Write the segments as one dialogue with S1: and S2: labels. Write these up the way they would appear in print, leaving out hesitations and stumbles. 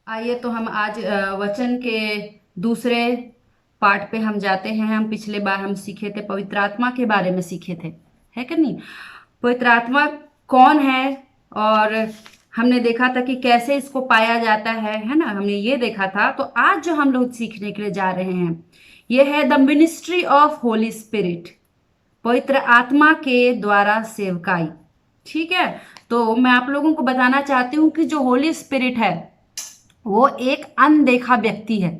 S1: आइए तो हम आज वचन के दूसरे पार्ट पे हम जाते हैं। हम पिछले बार हम सीखे थे, पवित्र आत्मा के बारे में सीखे थे, है कि नहीं। पवित्र आत्मा कौन है, और हमने देखा था कि कैसे इसको पाया जाता है ना, हमने ये देखा था। तो आज जो हम लोग सीखने के लिए जा रहे हैं, ये है the ministry of Holi spirit, पवित्र आत्मा के द्वारा सेवकाई। ठीक है, तो मैं आप लोगों को बताना चाहती हूँ कि जो होली स्पिरिट है वो एक अनदेखा व्यक्ति है।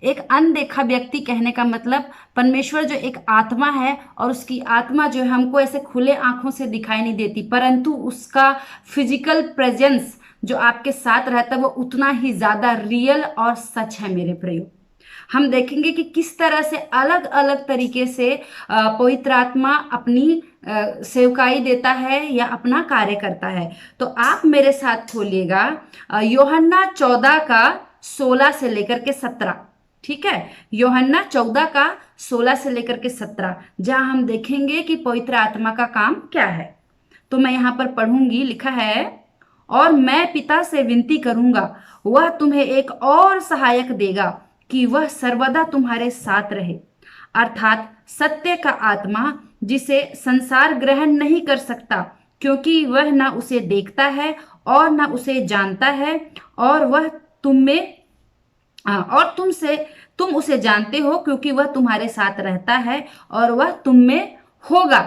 S1: एक अनदेखा व्यक्ति कहने का मतलब, परमेश्वर जो एक आत्मा है और उसकी आत्मा जो है हमको ऐसे खुले आंखों से दिखाई नहीं देती, परंतु उसका फिजिकल प्रेजेंस जो आपके साथ रहता है वो उतना ही ज्यादा रियल और सच है। मेरे प्रयोग हम देखेंगे कि किस तरह से अलग अलग तरीके से पवित्र आत्मा अपनी सेवकाई देता है या अपना कार्य करता है। तो आप मेरे साथ खोलिएगा यूहन्ना 14 का 16 से लेकर के 17। ठीक है, यूहन्ना 14 का 16 से लेकर के 17, जहां हम देखेंगे कि पवित्र आत्मा का काम क्या है। तो मैं यहां पर पढ़ूंगी। लिखा है, और मैं पिता से विनती करूंगा, वह तुम्हें एक और सहायक देगा कि वह सर्वदा तुम्हारे साथ रहे, अर्थात सत्य का आत्मा, जिसे संसार ग्रहण नहीं कर सकता, क्योंकि वह ना उसे देखता है और ना उसे जानता है, और वह तुम में और तुम उसे जानते हो, क्योंकि वह तुम्हारे साथ रहता है और वह तुम में होगा।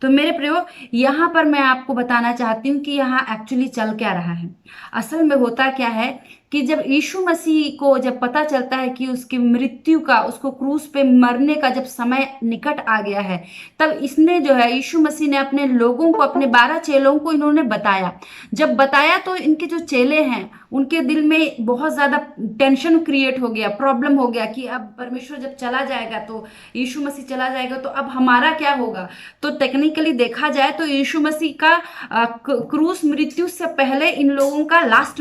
S1: तो मेरे प्रयोग यहाँ पर मैं आपको बताना चाहती हूँ कि यहाँ एक्चुअली चल क्या रहा है। असल में होता क्या है कि जब यीशु मसीह को जब पता चलता है कि उसकी मृत्यु का, उसको क्रूस पे मरने का जब समय निकट आ गया है, तब इसने जो है, यीशु मसीह ने अपने लोगों को, अपने 12 चेलों को इन्होंने बताया। जब बताया तो इनके जो चेले हैं उनके दिल में बहुत ज्यादा टेंशन क्रिएट हो गया, प्रॉब्लम हो गया कि अब परमेश्वर जब चला जाएगा, तो यीशु मसीह चला जाएगा, तो अब हमारा क्या होगा। तो टेक्निकली देखा जाए तो यीशु मसीह का क्रूस मृत्यु से पहले इन लोगों का लास्ट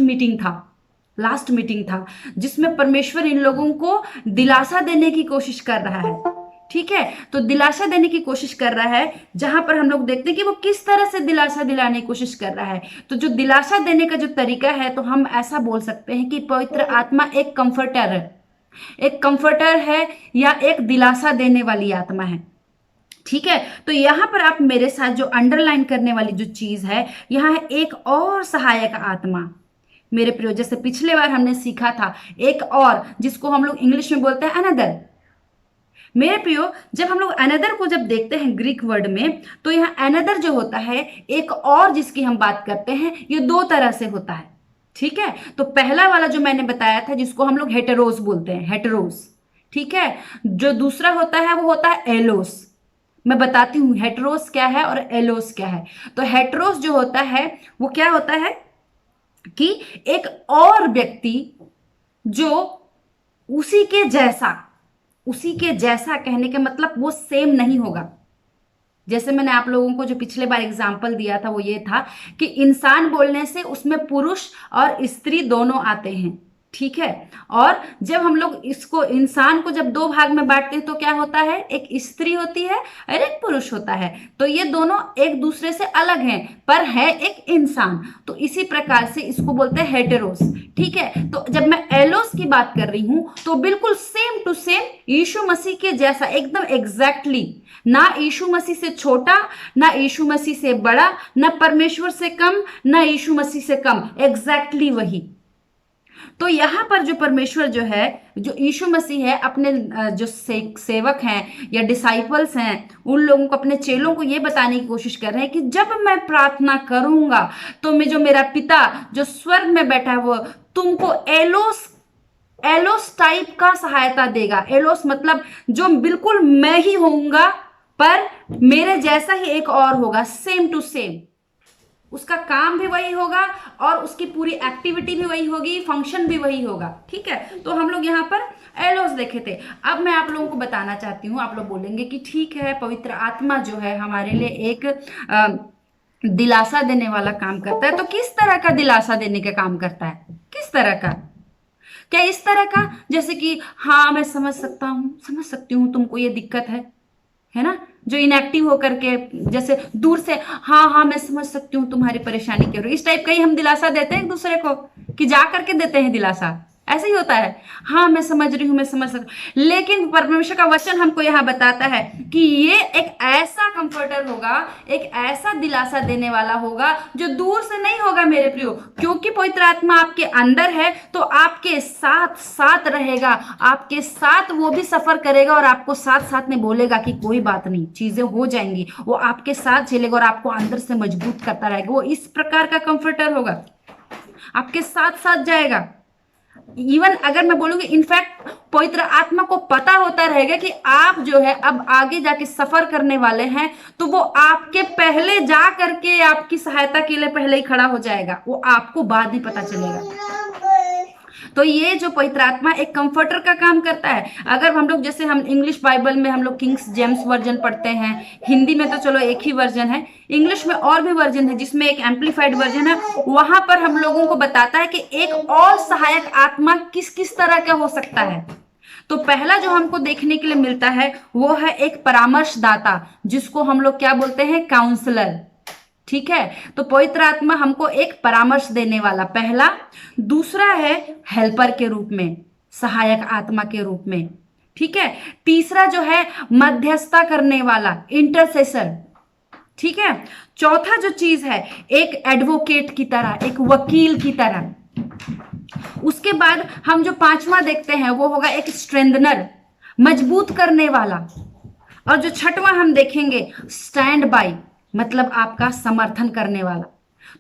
S1: मीटिंग था, जिसमें परमेश्वर इन लोगों को दिलासा देने की कोशिश कर रहा है। ठीक है, तो दिलासा देने की कोशिश कर रहा है, जहां पर हम लोग देखते हैं कि वो किस तरह से दिलासा दिलाने की कोशिश कर रहा है। तो जो दिलासा देने का जो तरीका है, तो हम ऐसा बोल सकते हैं कि पवित्र आत्मा एक कंफर्टर है, एक कंफर्टर है, या एक दिलासा देने वाली आत्मा है। ठीक है, तो यहां पर आप मेरे साथ जो अंडरलाइन करने वाली जो चीज है, यहां है एक और सहायक आत्मा। मेरे प्रियो, जैसे पिछले बार हमने सीखा था एक और, जिसको हम लोग इंग्लिश में बोलते हैं अनदर। मेरे प्रियो, जब हम लोग अनदर को जब देखते हैं ग्रीक वर्ड में, तो यहाँ अनदर जो होता है, एक और जिसकी हम बात करते हैं, ये दो तरह से होता है। ठीक है, तो पहला वाला जो मैंने बताया था, जिसको हम लोग हेटेरोस बोलते हैं, हेटेरोस। ठीक है, जो दूसरा होता है वो होता है एलोस। मैं बताती हूँ हेटेरोस क्या है और एलोस क्या है। तो हेटेरोस जो होता है वो क्या होता है कि एक और व्यक्ति जो उसी के जैसा कहने का मतलब वो सेम नहीं होगा। जैसे मैंने आप लोगों को जो पिछले बार एग्जाम्पल दिया था वो ये था कि इंसान बोलने से उसमें पुरुष और स्त्री दोनों आते हैं। ठीक है, और जब हम लोग इसको, इंसान को जब दो भाग में बांटते हैं, तो क्या होता है, एक स्त्री होती है और एक पुरुष होता है। तो ये दोनों एक दूसरे से अलग हैं, पर है एक इंसान। तो इसी प्रकार से इसको बोलते हैं हेटेरोस। ठीक है, तो जब मैं एलोस की बात कर रही हूं, तो बिल्कुल सेम टू सेम यीशु मसीह के जैसा, एकदम एग्जैक्टली, ना यीशु मसीह से छोटा, ना यीशु मसीह से बड़ा, ना परमेश्वर से कम, ना यीशु मसीह से कम, एग्जैक्टली वही। तो यहां पर जो परमेश्वर जो है, जो यीशु मसीह है, अपने जो सेवक हैं या डिसाइपल्स हैं, उन लोगों को, अपने चेलों को ये बताने की कोशिश कर रहे हैं कि जब मैं प्रार्थना करूंगा, तो मैं, जो मेरा पिता जो स्वर्ग में बैठा है, वो तुमको एलोस एलोस टाइप का सहायता देगा। एलोस मतलब जो बिल्कुल मैं ही होऊंगा, पर मेरे जैसा ही एक और होगा, सेम टू सेम। उसका काम भी वही होगा और उसकी पूरी एक्टिविटी भी वही होगी, फंक्शन भी वही होगा। ठीक है, तो हम लोग यहाँ पर एलोस देखे थे। अब मैं आप लोगों को बताना चाहती हूँ, आप लोग बोलेंगे कि ठीक है, पवित्र आत्मा जो है हमारे लिए एक दिलासा देने वाला काम करता है। तो किस तरह का दिलासा देने का काम करता है, किस तरह का? क्या इस तरह का, जैसे कि हाँ मैं समझ सकती हूँ तुमको ये दिक्कत है ना, जो इनएक्टिव होकर के, जैसे दूर से हाँ हाँ मैं समझ सकती हूँ तुम्हारी परेशानी क्या हो रही है, इस टाइप का ही हम दिलासा देते हैं एक दूसरे को। कि जा करके देते हैं दिलासा? ऐसे ही होता है। हाँ मैं समझ रही हूँ, मैं समझ सकती हूँ, लेकिन परमेश्वर का वचन हमको यहाँ बताता है कि ये एक ऐसा कंफर्टर होगा, एक ऐसा दिलासा देने वाला होगा जो दूर से नहीं होगा मेरे प्रियो, क्योंकि पवित्र आत्मा आपके अंदर है तो आपके साथ साथ रहेगा, आपके साथ वो भी सफर करेगा और आपको साथ साथ में बोलेगा कि कोई बात नहीं, चीजें हो जाएंगी। वो आपके साथ चलेगा और आपको अंदर से मजबूत करता रहेगा। वो इस प्रकार का कंफर्टर होगा, आपके साथ साथ जाएगा। इवन अगर मैं बोलूंगी, इनफैक्ट पवित्र आत्मा को पता होता रहेगा कि आप जो है अब आगे जाके सफर करने वाले हैं, तो वो आपके पहले जा करके आपकी सहायता के लिए पहले ही खड़ा हो जाएगा, वो आपको बाद में पता चलेगा। तो ये जो पवित्र आत्मा एक कंफर्टर का काम करता है। अगर हम लोग जैसे हम इंग्लिश बाइबल में हम लोग किंग्स जेम्स वर्जन पढ़ते हैं, हिंदी में तो चलो एक ही वर्जन है, इंग्लिश में और भी वर्जन है जिसमें एक एम्पलीफाइड वर्जन है, वहां पर हम लोगों को बताता है कि एक और सहायक आत्मा किस किस तरह का हो सकता है। तो पहला जो हमको देखने के लिए मिलता है वो है एक परामर्शदाता, जिसको हम लोग क्या बोलते हैं, काउंसलर। ठीक है, तो पवित्र आत्मा हमको एक परामर्श देने वाला पहला। दूसरा है हेल्पर के रूप में, सहायक आत्मा के रूप में। ठीक है, तीसरा जो है मध्यस्थता करने वाला, इंटरसेसर। ठीक है, चौथा जो चीज है एक एडवोकेट की तरह, एक वकील की तरह। उसके बाद हम जो पांचवा देखते हैं वो होगा एक स्ट्रेंथनर, मजबूत करने वाला। और जो छठवां हम देखेंगे स्टैंड बाय, मतलब आपका समर्थन करने वाला।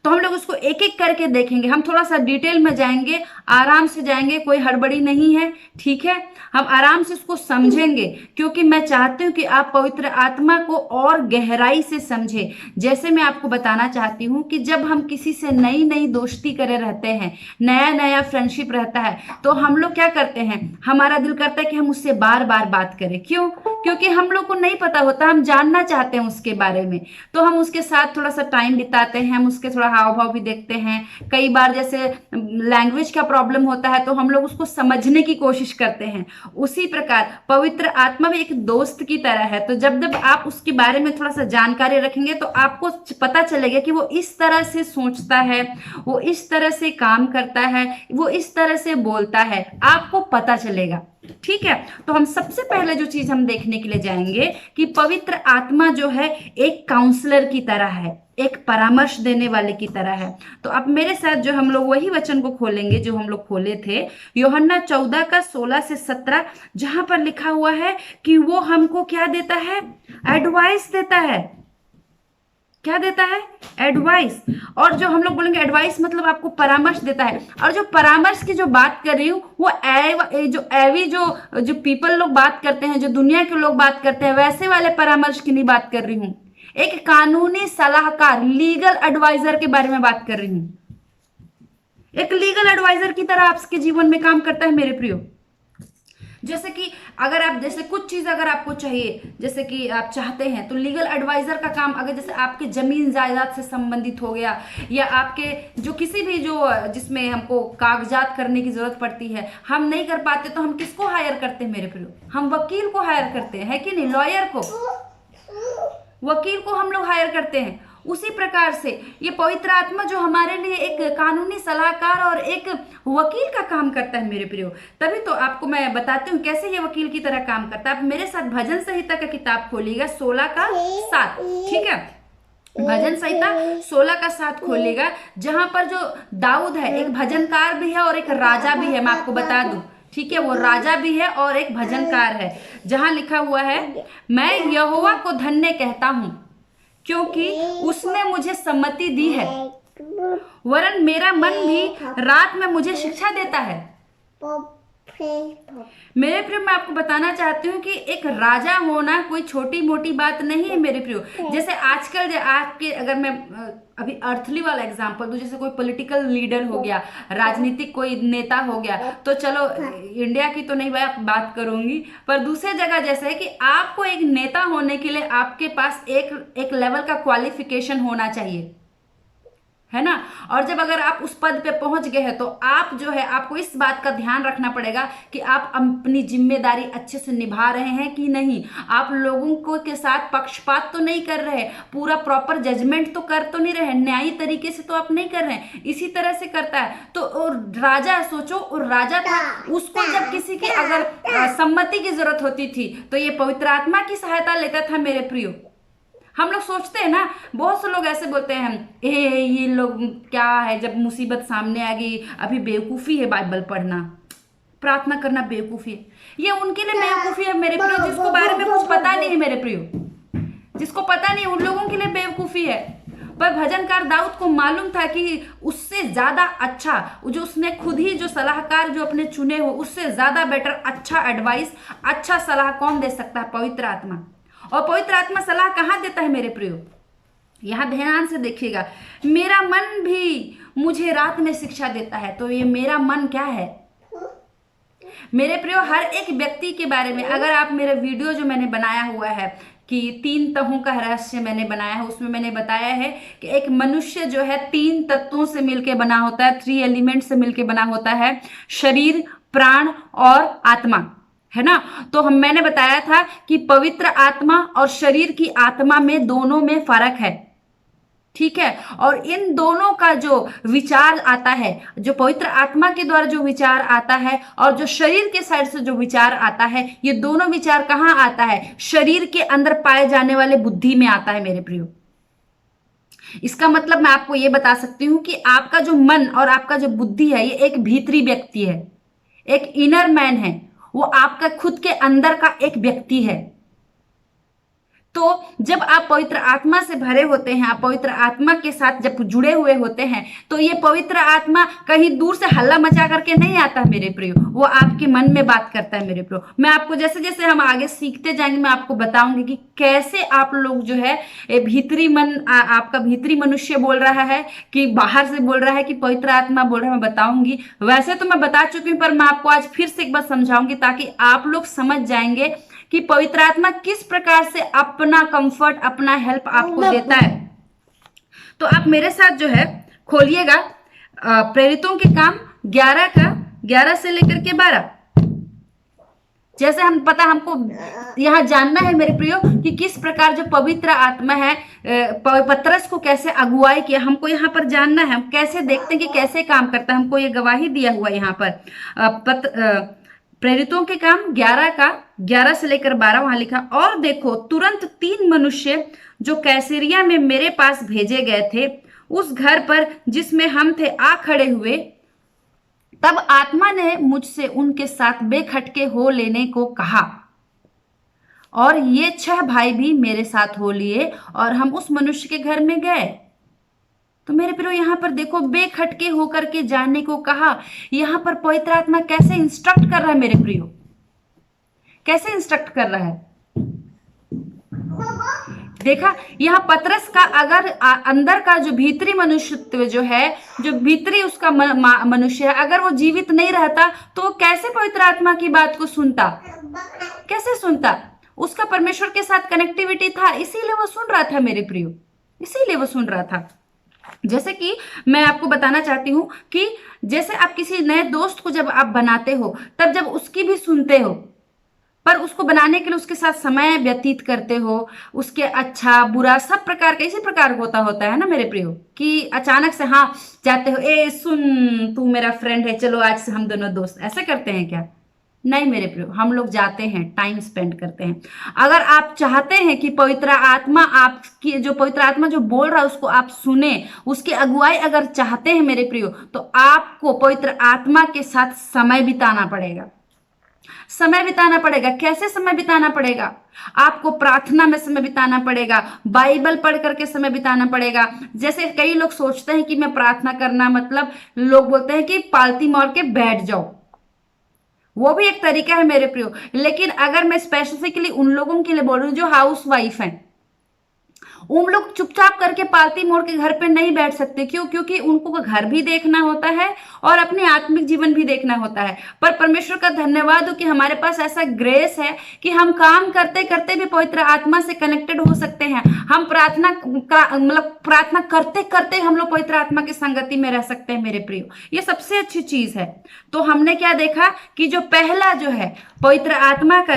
S1: तो हम लोग उसको एक एक करके देखेंगे, हम थोड़ा सा डिटेल में जाएंगे, आराम से जाएंगे, कोई हड़बड़ी नहीं है। ठीक है, हम आराम से उसको समझेंगे, क्योंकि मैं चाहती हूं कि आप पवित्र आत्मा को और गहराई से समझे। जैसे मैं आपको बताना चाहती हूं कि जब हम किसी से नई नई दोस्ती करे रहते हैं, नया नया फ्रेंडशिप रहता है, तो हम लोग क्या करते हैं, हमारा दिल करता है कि हम उससे बार बार बात करें। क्यों? क्योंकि हम लोग को नहीं पता होता, हम जानना चाहते हैं उसके बारे में, तो हम उसके साथ थोड़ा सा टाइम बिताते हैं, हम उसके थोड़ा हाव भाव भी देखते हैं। कई बार जैसे लैंग्वेज का प्रॉब्लम होता है तो हम लोग उसको समझने की कोशिश करते हैं। उसी प्रकार पवित्र आत्मा भी एक दोस्त की तरह है। तो जब जब आप उसके बारे में थोड़ा सा जानकारी रखेंगे तो आपको पता चलेगा कि वो इस तरह से सोचता है, वो इस तरह से काम करता है, वो इस तरह से बोलता है, आपको पता चलेगा। ठीक है, तो हम सबसे पहले जो चीज हम देखने के लिए जाएंगे कि पवित्र आत्मा जो है एक काउंसलर की तरह है, एक परामर्श देने वाले की तरह है। तो अब मेरे साथ जो हम लोग वही वचन को खोलेंगे जो हम लोग खोले थे, यूहन्ना 14 का 16 से 17, जहां पर लिखा हुआ है कि वो हमको क्या देता है, एडवाइस देता है। क्या देता है? एडवाइस। और जो हम लोग बोलेंगे एडवाइस मतलब आपको परामर्श देता है। और जो परामर्श की जो बात कर रही हूँ वो जो पीपल लोग बात करते हैं, जो दुनिया के लोग बात करते हैं, वैसे वाले परामर्श की नहीं बात कर रही हूँ। एक कानूनी सलाहकार, लीगल एडवाइजर के बारे में बात कर रही हूँ। एक लीगल एडवाइजर की तरह आपके जीवन में काम करता है मेरे प्रियो। जैसे कि अगर आप जैसे कुछ चीज अगर आपको चाहिए, जैसे कि आप चाहते हैं, तो लीगल एडवाइजर का काम, अगर जैसे आपके जमीन जायदाद से संबंधित हो गया, या आपके जो किसी भी जो जिसमें हमको कागजात करने की जरूरत पड़ती है, हम नहीं कर पाते, तो हम किसको हायर करते हैं मेरे प्रियो? हम वकील को हायर करते हैं, है कि नहीं? लॉयर को, वकील को हम लोग हायर करते हैं। उसी प्रकार से ये पवित्र आत्मा जो हमारे लिए एक कानूनी सलाहकार और एक वकील का काम करता है मेरे प्रियो। तभी तो आपको मैं बताती हूँ कैसे ये वकील की तरह काम करता है। आप मेरे साथ भजन संहिता का किताब खोलिएगा 16 का 7। ठीक है, भजन संहिता 16 का 7 खोलिएगा, जहां पर जो दाऊद है एक भजनकार भी है और एक राजा भी है। मैं आपको बता दूं, ठीक है, वो राजा भी है और एक भजनकार है। जहां लिखा हुआ है, मैं यहोवा को धन्य कहता हूं क्योंकि उसने मुझे सम्मति दी है, वरन मेरा मन भी रात में मुझे शिक्षा देता है। मेरे प्रियो, मैं आपको बताना चाहती हूँ कि एक राजा होना कोई छोटी मोटी बात नहीं है मेरे प्रियो। जैसे आजकल आपके, अगर मैं अभी अर्थली वाला एग्जांपल दूं, जैसे कोई पॉलिटिकल लीडर हो गया, राजनीतिक कोई नेता हो गया, तो चलो इंडिया की तो नहीं बात करूंगी, पर दूसरे जगह जैसे है कि आपको एक नेता होने के लिए आपके पास एक लेवल का क्वालिफिकेशन होना चाहिए, है ना। और जब अगर आप उस पद पे पहुंच गए हैं तो आप जो है, आपको इस बात का ध्यान रखना पड़ेगा कि आप अपनी जिम्मेदारी अच्छे से निभा रहे हैं कि नहीं, आप लोगों को के साथ पक्षपात तो नहीं कर रहे, पूरा प्रॉपर जजमेंट तो कर तो नहीं रहे, न्यायी तरीके से तो आप नहीं कर रहे हैं। इसी तरह से करता है तो और राजा, सोचो, और राजा था, उसको जब किसी की अगर सम्मति की जरूरत होती थी तो ये पवित्र आत्मा की सहायता लेता था मेरे प्रियो। हम लोग सोचते हैं ना, बहुत से लोग ऐसे बोलते हैं, ये लोग क्या है, जब मुसीबत सामने आ गई, अभी बेवकूफ़ी है बाइबल पढ़ना, प्रार्थना करना बेवकूफ़ी है। ये उनके लिए बेवकूफ़ी है मेरे प्रियो, जिसको बारे में कुछ पता नहीं है मेरे प्रियो, जिसको पता नहीं, उन लोगों के लिए बेवकूफ़ी है। पर भजनकार दाऊद को मालूम था कि उससे ज्यादा अच्छा, जो उसने खुद ही जो सलाहकार जो अपने चुने हो, उससे ज्यादा बेटर अच्छा एडवाइस, अच्छा सलाह कौन दे सकता है? पवित्र आत्मा। और पवित्र आत्मा सलाह कहाँ देता है मेरे प्रियो? यहां ध्यान से देखिएगा, मेरा मन भी मुझे रात में शिक्षा देता है। तो ये मेरा मन क्या है मेरे प्रियो? हर एक व्यक्ति के बारे में, अगर आप मेरा वीडियो जो मैंने बनाया हुआ है कि 3 तहों का रहस्य मैंने बनाया है, उसमें मैंने बताया है कि एक मनुष्य जो है 3 तत्वों से मिलकर बना होता है, 3 एलिमेंट से मिलकर बना होता है, शरीर, प्राण और आत्मा, है ना। तो मैंने बताया था कि पवित्र आत्मा और शरीर की आत्मा में, दोनों में फर्क है, ठीक है। और इन दोनों का जो विचार आता है, जो पवित्र आत्मा के द्वारा जो विचार आता है और जो शरीर के साइड से जो विचार आता है, ये दोनों विचार कहाँ आता है? शरीर के अंदर पाए जाने वाले बुद्धि में आता है मेरे प्रियो। इसका मतलब मैं आपको ये बता सकती हूं कि आपका जो मन और आपका जो बुद्धि है, ये एक भीतरी व्यक्ति है, एक इनर मैन है, वो आपका खुद के अंदर का एक व्यक्ति है। तो जब आप पवित्र आत्मा से भरे होते हैं, आप पवित्र आत्मा के साथ जब जुड़े हुए होते हैं, तो ये पवित्र आत्मा कहीं दूर से हल्ला मचा करके नहीं आता मेरे प्रियो, वो आपके मन में बात करता है मेरे प्रियो। मैं आपको जैसे जैसे हम आगे सीखते जाएंगे, मैं आपको बताऊंगी कि कैसे आप लोग जो है भीतरी मन, आपका भीतरी मनुष्य बोल रहा है कि बाहर से बोल रहा है कि पवित्र आत्मा बोल रहा है, मैं बताऊंगी। वैसे तो मैं बता चुकी हूँ, पर मैं आपको आज फिर से एक बार समझाऊंगी ताकि आप लोग समझ जाएंगे कि पवित्र आत्मा किस प्रकार से अपना कंफर्ट, अपना हेल्प आपको देता है। तो आप मेरे साथ जो है खोलिएगा प्रेरितों के काम 11 का 11 से लेकर के 12। जैसे हम पता, हमको यहां जानना है मेरे प्रियो कि किस प्रकार जो पवित्र आत्मा है पतरस को कैसे अगुवाई किया, हमको यहाँ पर जानना है। हम कैसे देखते हैं कि कैसे काम करता है, हमको ये गवाही दिया हुआ यहाँ पर प्रेरितों के काम 11 का 11 से लेकर 12 वहां लिखा, और देखो तुरंत 3 मनुष्य जो कैसरिया में मेरे पास भेजे गए थे, उस घर पर जिसमें हम थे आ खड़े हुए। तब आत्मा ने मुझसे उनके साथ बेखटके हो लेने को कहा, और ये 6 भाई भी मेरे साथ हो लिए, और हम उस मनुष्य के घर में गए। तो मेरे प्रियो यहाँ पर देखो, बेखटके होकर के जाने को कहा। यहाँ पर पवित्र आत्मा कैसे इंस्ट्रक्ट कर रहा है मेरे प्रियो, कैसे इंस्ट्रक्ट कर रहा है? देखा, यहाँ पतरस का अगर अंदर का जो भीतरी मनुष्यत्व जो है, जो भीतरी उसका मनुष्य है, अगर वो जीवित नहीं रहता तो कैसे पवित्र आत्मा की बात को सुनता? कैसे सुनता? उसका परमेश्वर के साथ कनेक्टिविटी था, इसीलिए वो सुन रहा था मेरे प्रियो, इसीलिए वो सुन रहा था। जैसे कि मैं आपको बताना चाहती हूं कि जैसे आप किसी नए दोस्त को जब आप बनाते हो, तब जब उसकी भी सुनते हो, पर उसको बनाने के लिए उसके साथ समय व्यतीत करते हो, उसके अच्छा बुरा सब प्रकार का इसी प्रकार होता है ना मेरे प्रियो, कि अचानक से हाँ जाते हो, ए सुन तू मेरा फ्रेंड है, चलो आज से हम दोनों दोस्त, ऐसे करते हैं क्या? नहीं मेरे प्रियो, हम लोग जाते हैं, टाइम स्पेंड करते हैं। अगर आप चाहते हैं कि पवित्र आत्मा आपकी, जो पवित्र आत्मा जो बोल रहा है उसको आप सुने, उसकी अगुवाई अगर चाहते हैं मेरे प्रियो, तो आपको पवित्र आत्मा के साथ समय बिताना पड़ेगा। समय बिताना पड़ेगा। कैसे समय बिताना पड़ेगा? आपको प्रार्थना में समय बिताना पड़ेगा, बाइबल पढ़ करके समय बिताना पड़ेगा। जैसे कई लोग सोचते हैं कि मैं प्रार्थना करना मतलब, लोग बोलते हैं कि पालती मार के बैठ जाओ, वो भी एक तरीका है मेरे प्रियो। लेकिन अगर मैं स्पेसिफिकली उन लोगों के लिए बोल रही हूँ जो हाउस वाइफ हैं, उन लोग चुपचाप करके पालती मोड़ के घर पे नहीं बैठ सकते। क्यों? क्योंकि उनको घर भी देखना होता है और अपने आत्मिक जीवन भी देखना होता है। पर परमेश्वर का धन्यवाद हो कि हमारे पास ऐसा ग्रेस है कि हम काम करते करते भी पवित्र आत्मा से कनेक्टेड हो सकते हैं। हम प्रार्थना का मतलब प्रार्थना करते करते हम लोग पवित्र आत्मा की संगति में रह सकते हैं मेरे प्रियो। ये सबसे अच्छी चीज है। तो हमने क्या देखा कि जो पहला जो है पवित्र आत्मा का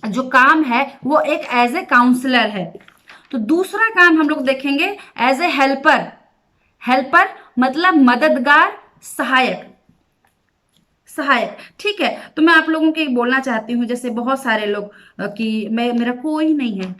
S1: जो काम है वो एक एज ए काउंसलर है। तो दूसरा काम हम लोग देखेंगे एज ए हेल्पर। हेल्पर मतलब मददगार, सहायक। सहायक, ठीक है। तो मैं आप लोगों के बोलना चाहती हूँ, जैसे बहुत सारे लोग कि मेरा कोई नहीं है।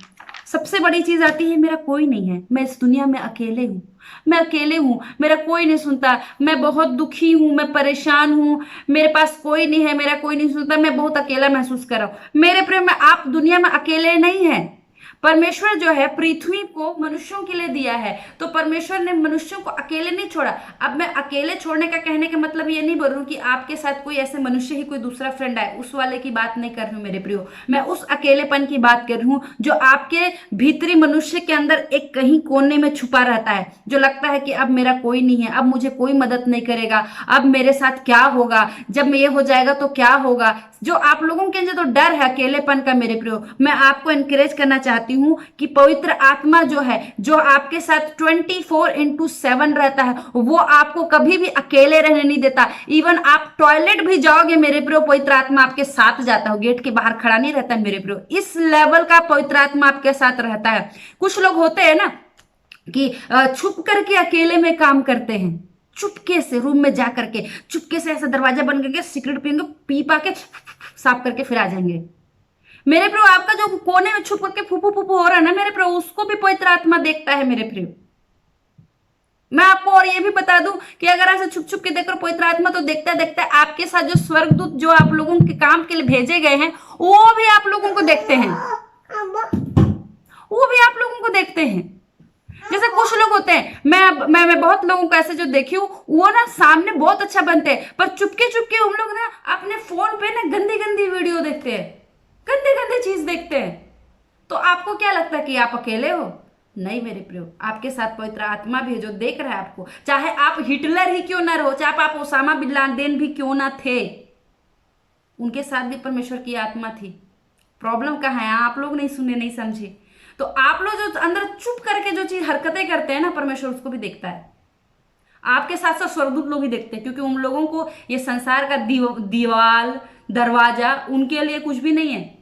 S1: सबसे बड़ी चीज आती है मेरा कोई नहीं है, मैं इस दुनिया में अकेले हूँ, मैं अकेले हूँ, मेरा कोई नहीं सुनता, मैं बहुत दुखी हूँ, मैं परेशान हूँ, मेरे पास कोई नहीं है, मेरा कोई नहीं सुनता, मैं बहुत अकेला महसूस कर रहा हूँ। मेरे प्रेम में आप दुनिया में अकेले नहीं है। परमेश्वर जो है पृथ्वी को मनुष्यों के लिए दिया है, तो परमेश्वर ने मनुष्यों को अकेले नहीं छोड़ा। अब मैं अकेले छोड़ने का कहने का मतलब ये नहीं बोल रही हूँ कि आपके साथ कोई ऐसे मनुष्य ही कोई दूसरा फ्रेंड आए, उस वाले की बात नहीं कर रही हूँ मेरे प्रियो। मैं उस अकेलेपन की बात कर रही हूँ जो आपके भीतरी मनुष्य के अंदर एक कहीं कोने में छुपा रहता है, जो लगता है कि अब मेरा कोई नहीं है, अब मुझे कोई मदद नहीं करेगा, अब मेरे साथ क्या होगा, जब ये हो जाएगा तो क्या होगा। जो आप लोगों के अंदर तो डर है अकेलेपन का मेरे प्रियो, मैं आपको एनकरेज करना चाहती हूँ कि पवित्र आत्मा जो है, जो आपके साथ 24/7 रहता है, वो आपको कभी भी अकेले रहने नहीं देता। इवन आप टॉयलेट भी जाओगे मेरे प्रियो, पवित्र आत्मा आपके साथ जाता है, गेट के बाहर खड़ा नहीं रहता है मेरे प्रियो। इस लेवल का पवित्र आत्मा आपके साथ रहता है। कुछ लोग होते हैं ना कि छुप करके अकेले में काम करते हैं, चुपके से रूम में जा करके चुपके से ऐसा दरवाजा बंद करके सिगरेट पियेंगे, पी पा के साफ करके फिर आ जाएंगे। मेरे प्रियो आपका जो कोने में छुप करके फूफू फूफू हो रहा है ना मेरे प्रियो, उसको भी पवित्र आत्मा देखता है मेरे प्रियो। मैं आपको और ये भी बता दूं कि अगर ऐसे छुप छुप के देख रहे पवित्र आत्मा तो देखता देखता है आपके साथ जो स्वर्गदूत जो आप लोगों के काम के लिए भेजे गए हैं, वो भी आप लोगों को देखते हैं, वो भी आप लोगों को देखते हैं। जैसे कुछ लोग होते हैं, मैं बहुत लोगों को ऐसे जो देखी हूँ, वो ना सामने बहुत अच्छा बनते हैं, पर चुपके चुपके हम लोग ना अपने फोन पे ना गंदी गंदी वीडियो देखते हैं, गंदे गंदे चीज देखते हैं। तो आपको क्या लगता है कि आप अकेले हो? नहीं मेरे प्रियो, आपके साथ पवित्र आत्मा भी है जो देख रहा है आपको। चाहे आप हिटलर ही क्यों ना रहो, चाहे आप ओसामा बिन लादेन भी क्यों ना थे, उनके साथ भी परमेश्वर की आत्मा थी। प्रॉब्लम कहाँ है? आप लोग नहीं सुने, नहीं समझे। तो आप लोग जो अंदर चुप करके जो चीज हरकतें करते हैं ना, परमेश्वर उसको भी देखता है। आपके साथ साथ स्वर्गदूत लोग भी देखते हैं, क्योंकि उन लोगों को ये संसार का दीवाल दरवाजा उनके लिए कुछ भी नहीं है,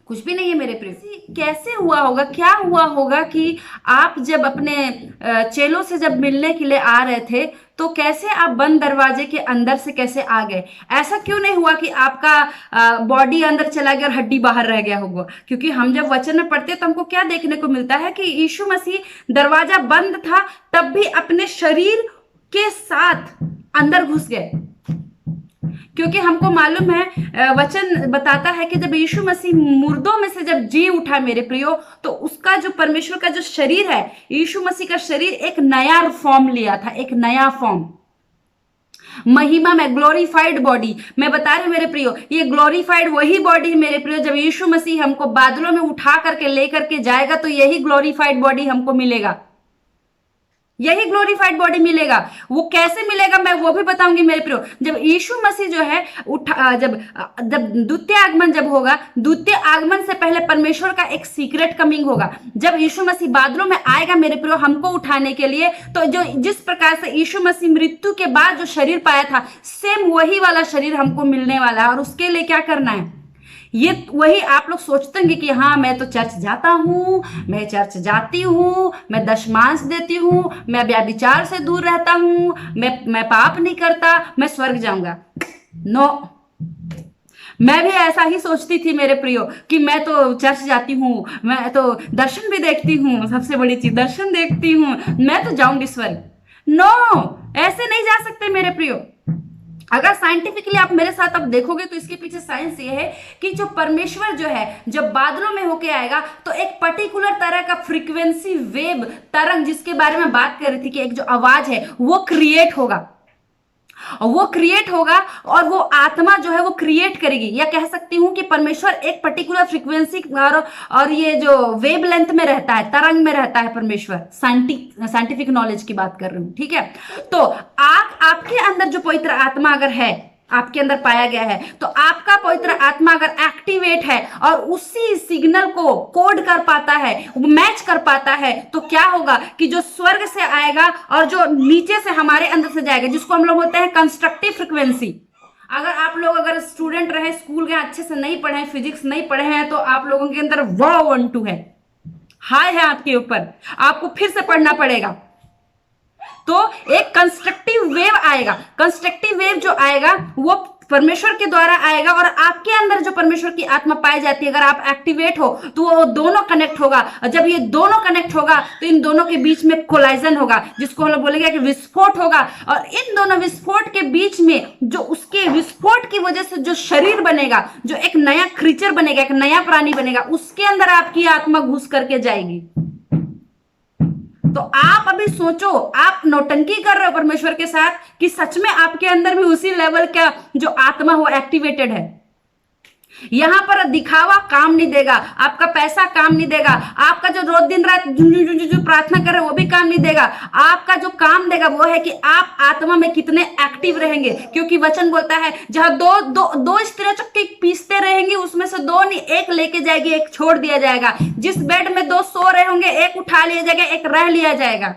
S1: कुछ भी नहीं है मेरे प्रिय। कैसे हुआ होगा, क्या हुआ होगा कि आप जब अपने चेलों से जब मिलने के लिए आ रहे थे, तो कैसे आप बंद दरवाजे के अंदर से कैसे आ गए? ऐसा क्यों नहीं हुआ कि आपका बॉडी अंदर चला गया और हड्डी बाहर रह गया होगा? क्योंकि हम जब वचन में पढ़ते तो हमको क्या देखने को मिलता है कि यीशु मसीह दरवाजा बंद था तब भी अपने शरीर के साथ अंदर घुस गए। क्योंकि हमको मालूम है, वचन बताता है कि जब यीशु मसीह मुर्दों में से जब जी उठा मेरे प्रियो, तो उसका जो परमेश्वर का जो शरीर है, यीशु मसीह का शरीर एक नया फॉर्म लिया था, एक नया फॉर्म, महिमा में ग्लोरीफाइड बॉडी। मैं बता रही हूं मेरे प्रियो, ये ग्लोरीफाइड वही बॉडी है मेरे प्रियो। जब यीशु मसीह हमको बादलों में उठा करके लेकर के जाएगा तो यही ग्लोरीफाइड बॉडी हमको मिलेगा, यही ग्लोरीफाइड बॉडी मिलेगा। वो कैसे मिलेगा मैं वो भी बताऊंगी मेरे प्रियो। जब यीशु मसीह जो है जब द्वितीय आगमन जब होगा, द्वितीय आगमन से पहले परमेश्वर का एक सीक्रेट कमिंग होगा। जब यीशु मसीह बादलों में आएगा मेरे प्रियो हमको उठाने के लिए, तो जो जिस प्रकार से यीशु मसीह मृत्यु के बाद जो शरीर पाया था, सेम वही वाला शरीर हमको मिलने वाला है। और उसके लिए क्या करना है? ये वही आप लोग सोचते हैं कि हाँ मैं तो चर्च जाता हूँ, मैं चर्च जाती हूँ, मैं दशमांश देती हूँ, मैं व्यभिचार से दूर रहता हूँ, मैं पाप नहीं करता, मैं स्वर्ग जाऊंगा। नो, मैं भी ऐसा ही सोचती थी मेरे प्रियो कि मैं तो चर्च जाती हूँ, मैं तो दर्शन भी देखती हूँ, सबसे बड़ी चीज दर्शन देखती हूँ, मैं तो जाऊंगी स्वर्ग। नो, ऐसे नहीं जा सकते मेरे प्रियो। अगर साइंटिफिकली आप मेरे साथ अब देखोगे तो इसके पीछे साइंस ये है कि जो परमेश्वर जो है जब बादलों में होके आएगा तो एक पर्टिकुलर तरह का फ्रीक्वेंसी वेव तरंग, जिसके बारे में बात कर रही थी कि एक जो आवाज है वो क्रिएट होगा। और वो क्रिएट होगा और वो आत्मा जो है वो क्रिएट करेगी, या कह सकती हूं कि परमेश्वर एक पर्टिकुलर फ्रीक्वेंसी और ये जो वेव लेंथ में रहता है, तरंग में रहता है परमेश्वर। साइंटिफिक नॉलेज की बात कर रही हूं, ठीक है। तो आपके अंदर जो पवित्र आत्मा अगर है, आपके अंदर पाया गया है, तो आपका पवित्र आत्मा अगर एक्टिवेट है और उसी सिग्नल को कोड कर पाता है, मैच कर पाता है, तो क्या होगा कि जो स्वर्ग से आएगा और जो नीचे से हमारे अंदर से जाएगा, जिसको हम लोग बोलते हैं कंस्ट्रक्टिव फ्रिक्वेंसी। अगर स्टूडेंट रहे, स्कूल गए, अच्छे से नहीं पढ़े, फिजिक्स नहीं पढ़े हैं, तो आप लोगों के अंदर वाव 1 2 है, हाय है आपके ऊपर, आपको फिर से पढ़ना पड़ेगा। तो एक कंस्ट्रक्टिव वेव आएगा, कंस्ट्रक्टिव वेव जो आएगा वो परमेश्वर के द्वारा आएगा, और आपके अंदर जो परमेश्वर की आत्मा पाई जाती है, अगर आप एक्टिवेट हो तो वो दोनों कनेक्ट होगा, और जब ये दोनों कनेक्ट होगा तो इन दोनों के बीच में कोलाइजन होगा, जिसको हम लोग बोलेंगे कि विस्फोट होगा। और इन दोनों विस्फोट के बीच में जो उसके विस्फोट की वजह से जो शरीर बनेगा, जो एक नया क्रीचर बनेगा, एक नया प्राणी बनेगा, उसके अंदर आपकी आत्मा घुस करके जाएगी। तो आप अभी सोचो, आप नौटंकी कर रहे हो परमेश्वर के साथ कि सच में आपके अंदर भी उसी लेवल का जो आत्मा हो एक्टिवेटेड है। यहां पर दिखावा काम नहीं देगा, आपका पैसा काम नहीं देगा, आपका जो रोज दिन रात जो प्रार्थना कर रहे हो वो भी काम नहीं देगा। आपका जो काम देगा वो है कि आप आत्मा में कितने एक्टिव रहेंगे, क्योंकि वचन बोलता है जहां दो स्त्रियां चक्की पीसते रहेंगी, उसमें से दो नहीं, एक लेके जाएगी, एक छोड़ दिया जाएगा। जिस बेड में दो सो रहे होंगे, एक उठा लिया जाएगा, एक रह लिया जाएगा।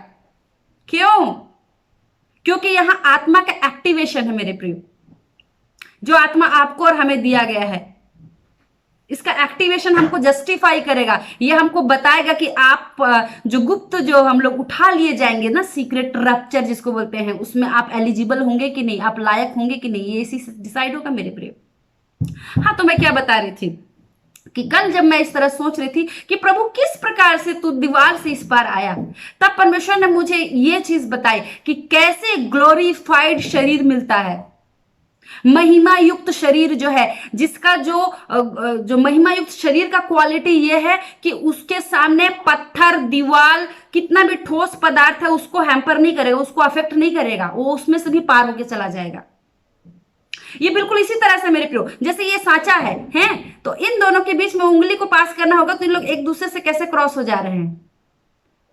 S1: क्यों? क्योंकि यहां आत्मा का एक्टिवेशन है मेरे प्रियो, जो आत्मा आपको और हमें दिया गया है, इसका एक्टिवेशन हमको जस्टिफाई करेगा। ये हमको बताएगा कि आप जो गुप्त जो हम लोग उठा लिए जाएंगे ना, सीक्रेट रैप्चर जिसको बोलते हैं, उसमें आप एलिजिबल होंगे कि नहीं, आप लायक होंगे कि नहीं, ये इसी से डिसाइड होगा मेरे प्रिय। हाँ, तो मैं क्या बता रही थी कि कल जब मैं इस तरह सोच रही थी कि प्रभु किस प्रकार से तू दीवार से इस पार आया, तब परमेश्वर ने मुझे ये चीज बताई कि कैसे ग्लोरीफाइड शरीर मिलता है, महिमा युक्त शरीर जो है, जिसका जो महिमा युक्त शरीर का क्वालिटी ये है कि उसके सामने पत्थर, दीवार, कितना भी ठोस पदार्थ है उसको हैम्पर नहीं करेगा, उसको अफेक्ट नहीं करेगा, वो उसमें से भी पार होके चला जाएगा। ये बिल्कुल इसी तरह से मेरे प्रियो, जैसे ये सांचा है, हैं? तो इन दोनों के बीच में उंगली को पास करना होगा, तो इन लोग एक दूसरे से कैसे क्रॉस हो जा रहे हैं,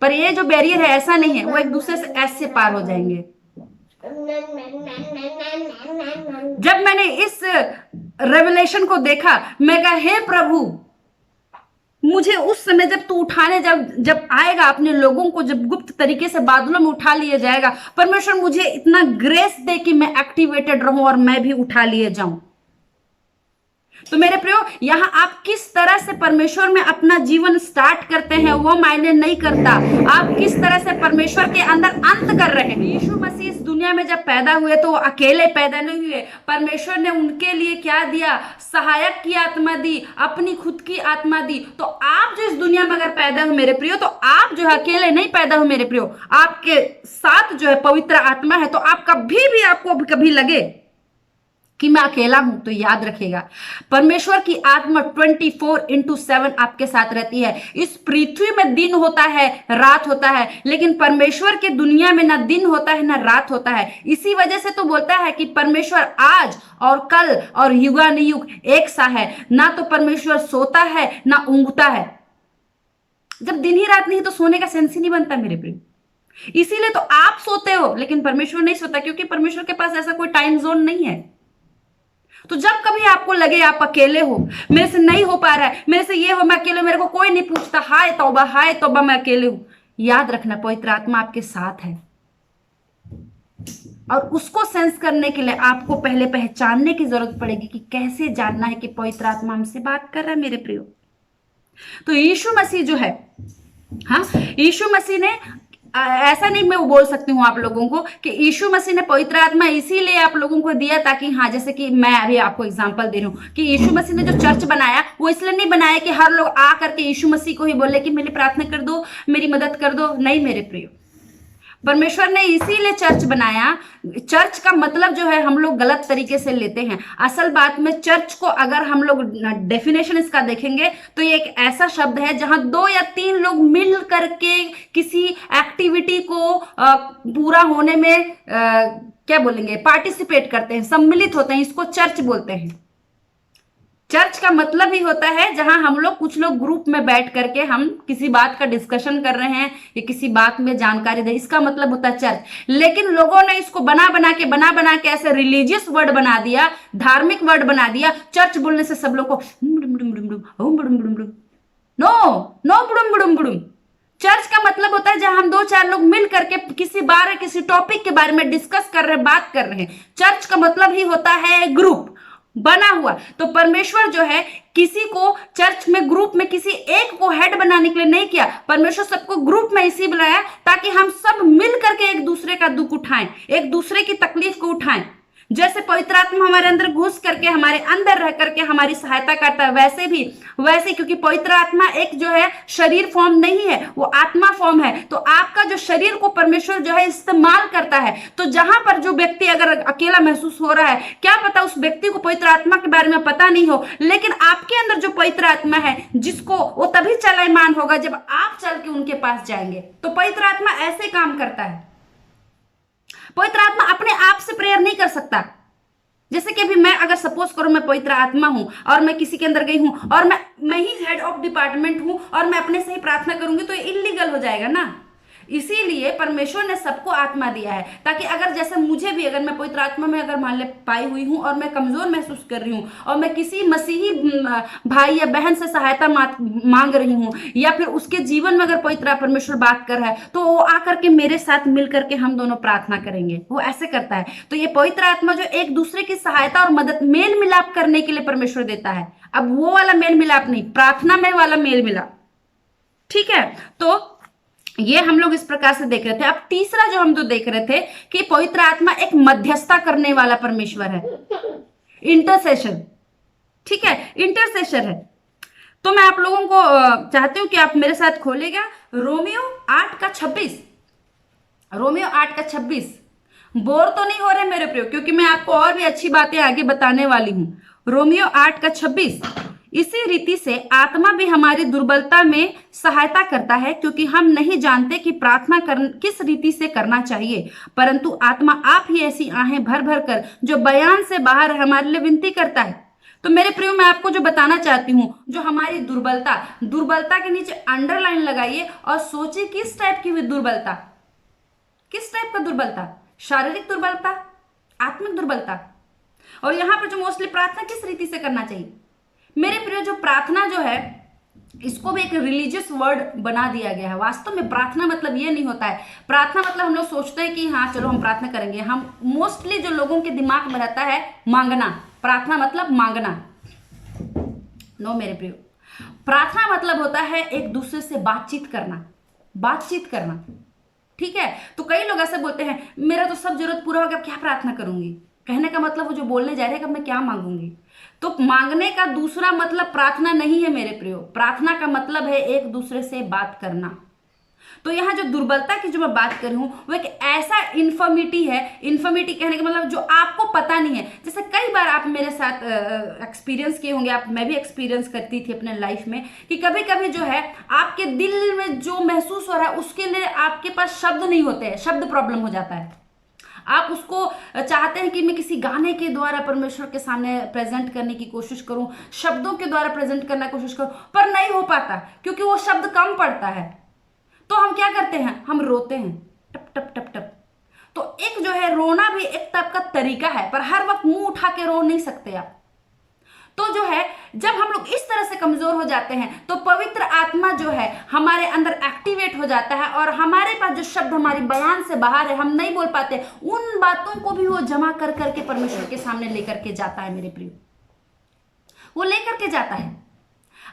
S1: पर ये जो बैरियर है ऐसा नहीं है, वो एक दूसरे से ऐसे पार हो जाएंगे। जब मैंने इस रेवलेशन को देखा, मैं कहा हे प्रभु, मुझे उस समय जब तू उठाने जब आएगा अपने लोगों को, जब गुप्त तरीके से बादलों में उठा लिया जाएगा, परमेश्वर मुझे इतना ग्रेस दे कि मैं एक्टिवेटेड रहूं और मैं भी उठा लिए जाऊं। तो मेरे प्रियो, यहां आप किस तरह से परमेश्वर में अपना जीवन स्टार्ट करते हैं वो मायने नहीं करता, आप किस तरह से परमेश्वर के अंदर अंत कर रहे हैं। यीशु मसीह इस दुनिया में जब पैदा हुए तो वो अकेले पैदा नहीं हुए, परमेश्वर ने उनके लिए क्या दिया, सहायक की आत्मा दी, अपनी खुद की आत्मा दी। तो आप जो इस दुनिया में अगर पैदा हो मेरे प्रियो, तो आप जो है अकेले नहीं पैदा हो मेरे प्रियो, आपके साथ जो है पवित्र आत्मा है। तो आप कभी भी, आपको कभी लगे कि मैं अकेला हूं, तो याद रखिएगा परमेश्वर की आत्मा 24/7 आपके साथ रहती है। इस पृथ्वी में दिन होता है, रात होता है, लेकिन परमेश्वर के दुनिया में ना दिन होता है ना रात होता है। इसी वजह से तो बोलता है कि परमेश्वर आज और कल और युगानुयुग एक सा है, ना तो परमेश्वर सोता है ना ऊँघता है। जब दिन ही रात नहीं तो सोने का सेंस ही नहीं बनता मेरे प्रिय। इसीलिए तो आप सोते हो लेकिन परमेश्वर नहीं सोता, क्योंकि परमेश्वर के पास ऐसा कोई टाइम जोन नहीं है। तो जब कभी आपको लगे आप अकेले हो, मेरे से नहीं हो पा रहा है, मेरे से ये हो, मैं अकेले, मेरे को कोई नहीं पूछता, हाय तौबा मैं अकेले हूं, याद रखना पवित्र आत्मा आपके साथ है। और उसको सेंस करने के लिए आपको पहले पहचानने की जरूरत पड़ेगी कि कैसे जानना है कि पवित्र आत्मा हमसे बात कर रहा है मेरे प्रियो। तो यीशु मसीह जो है, हाँ, यीशु मसीह ने ऐसा नहीं मैं बोल सकती हूँ आप लोगों को कि यीशु मसीह ने पवित्र आत्मा इसीलिए आप लोगों को दिया ताकि, हाँ, जैसे कि मैं अभी आपको एग्जांपल दे रही हूँ कि यीशु मसीह ने जो चर्च बनाया वो इसलिए नहीं बनाया कि हर लोग आ करके यीशु मसीह को ही बोले कि मेरी प्रार्थना कर दो, मेरी मदद कर दो। नहीं मेरे प्रियो, परमेश्वर ने इसीलिए चर्च बनाया। चर्च का मतलब जो है हम लोग गलत तरीके से लेते हैं। असल बात में चर्च को अगर हम लोग डेफिनेशन इसका देखेंगे तो ये एक ऐसा शब्द है जहां 2 या 3 लोग मिल करके किसी एक्टिविटी को पूरा होने में क्या बोलेंगे, पार्टिसिपेट करते हैं, सम्मिलित होते हैं, इसको चर्च बोलते हैं। चर्च का मतलब ही होता है जहां हम लोग कुछ लोग ग्रुप में बैठ करके हम किसी बात का डिस्कशन कर रहे हैं या किसी बात में जानकारी दे, इसका मतलब होता है चर्च। लेकिन लोगों ने इसको बना बना के ऐसे रिलीजियस वर्ड बना दिया, धार्मिक वर्ड बना दिया। चर्च बोलने से सब लोग को नो नो बुड़ुम बुड़ुम बुड़ुम। चर्च का मतलब होता है जहां हम दो चार लोग मिल करके किसी टॉपिक के बारे में डिस्कस कर रहे हैं, बात कर रहे हैं। चर्च का मतलब ही होता है ग्रुप बना हुआ। तो परमेश्वर जो है किसी को चर्च में ग्रुप में किसी एक को हेड बनाने के लिए नहीं किया। परमेश्वर सबको ग्रुप में इसी बनाया ताकि हम सब मिल करके एक दूसरे का दुख उठाएं, एक दूसरे की तकलीफ को उठाएं। जैसे पवित्र आत्मा हमारे अंदर घुस करके हमारे अंदर रह करके हमारी सहायता करता है, वैसे क्योंकि पवित्र आत्मा एक जो है शरीर फॉर्म नहीं है, वो आत्मा फॉर्म है। तो आपका जो शरीर को परमेश्वर जो है इस्तेमाल करता है। तो जहां पर जो व्यक्ति अगर अकेला महसूस हो रहा है, क्या पता उस व्यक्ति को पवित्र आत्मा के बारे में पता नहीं हो, लेकिन आपके अंदर जो पवित्र आत्मा है जिसको वो तभी चलायमान होगा जब आप चल के उनके पास जाएंगे। तो पवित्र आत्मा ऐसे काम करता है। पवित्र आत्मा अपने आप से प्रेयर नहीं कर सकता। जैसे कि अभी मैं अगर सपोज करो मैं पवित्र आत्मा हूं और मैं किसी के अंदर गई हूं और मैं ही हेड ऑफ डिपार्टमेंट हूं और मैं अपने से ही प्रार्थना करूंगी तो ये इलीगल हो जाएगा ना। इसीलिए परमेश्वर ने सबको आत्मा दिया है ताकि अगर जैसे मुझे भी अगर मैं पवित्र आत्मा में अगर मान ले पाई हुई हूं और मैं कमजोर महसूस कर रही हूं और मैं किसी मसीही भाई या बहन से सहायता मांग रही हूं या फिर उसके जीवन में अगर पवित्र परमेश्वर बात कर रहा है तो वो आकर के मेरे साथ मिल करके हम दोनों प्रार्थना करेंगे। वो ऐसे करता है। तो ये पवित्र आत्मा जो एक दूसरे की सहायता और मदद मेल मिलाप करने के लिए परमेश्वर देता है। अब वो वाला मेल मिलाप नहीं, प्रार्थना में वाला मेल मिलाप। ठीक है, तो ये हम लोग इस प्रकार से देख रहे थे। अब तीसरा जो हम तो देख रहे थे कि पवित्र आत्मा एक मध्यस्थता करने वाला परमेश्वर है, इंटरसेशन। ठीक है, इंटरसेशन है। तो मैं आप लोगों को चाहती हूं कि आप मेरे साथ खोलेगा रोमियो 8:26। रोमियो 8:26। बोर तो नहीं हो रहे मेरे प्रियो, क्योंकि मैं आपको और भी अच्छी बातें आगे बताने वाली हूं। रोमियो 8:26। इसी रीति से आत्मा भी हमारी दुर्बलता में सहायता करता है, क्योंकि हम नहीं जानते कि प्रार्थना किस रीति से करना चाहिए, परंतु आत्मा आप ही ऐसी आहें भर भर कर जो बयान से बाहर है हमारे लिए विनती करता है। तो मेरे प्रियो मैं आपको जो बताना चाहती हूँ, जो हमारी दुर्बलता के नीचे अंडरलाइन लगाइए और सोचिए किस टाइप की दुर्बलता, किस टाइप का दुर्बलता, शारीरिक दुर्बलता, आत्मिक दुर्बलता। और यहां पर जो मोस्टली प्रार्थना किस रीति से करना चाहिए मेरे प्रिय, जो प्रार्थना जो है इसको भी एक रिलीजियस वर्ड बना दिया गया है। वास्तव में प्रार्थना मतलब ये नहीं होता है। प्रार्थना मतलब हम लोग सोचते हैं कि हाँ चलो हम प्रार्थना करेंगे, हम मोस्टली जो लोगों के दिमाग में रहता है मांगना। प्रार्थना मतलब मांगना। नो मेरे प्रिय, प्रार्थना मतलब होता है एक दूसरे से बातचीत करना। ठीक है, तो कई लोग ऐसे बोलते हैं मेरा तो सब जरूरत पूरा हो गया, क्या प्रार्थना करूंगी। कहने का मतलब वो जो बोलने जा रहे हैं कि मैं क्या मांगूंगी। तो मांगने का दूसरा मतलब प्रार्थना नहीं है मेरे प्रियो। प्रार्थना का मतलब है एक दूसरे से बात करना। तो यहाँ जो दुर्बलता की जो मैं बात कर रही हूँ वो एक ऐसा इन्फर्मिटी है। इन्फर्मिटी कहने का मतलब जो आपको पता नहीं है। जैसे कई बार आप मेरे साथ एक्सपीरियंस किए होंगे, मैं भी एक्सपीरियंस करती थी अपने लाइफ में कि कभी कभी जो है आपके दिल में जो महसूस हो रहा है उसके लिए आपके पास शब्द नहीं होते हैं, शब्द प्रॉब्लम हो जाता है। आप उसको चाहते हैं कि मैं किसी गाने के द्वारा परमेश्वर के सामने प्रेजेंट करने की कोशिश करूं, शब्दों के द्वारा प्रेजेंट करने की कोशिश करूं, पर नहीं हो पाता क्योंकि वो शब्द कम पड़ता है। तो हम क्या करते हैं, हम रोते हैं टप टप टप टप। तो एक जो है रोना भी एक टाइप का तरीका है, पर हर वक्त मुंह उठा के रो नहीं सकते आप। तो जो है जब हम लोग इस तरह से कमजोर हो जाते हैं तो पवित्र आत्मा जो है हमारे अंदर एक्टिवेट हो जाता है और हमारे पास जो शब्द हमारी बयान से बाहर है, हम नहीं बोल पाते, उन बातों को भी वो जमा कर करके परमेश्वर के सामने लेकर के जाता है मेरे प्रिय, वो लेकर के जाता है।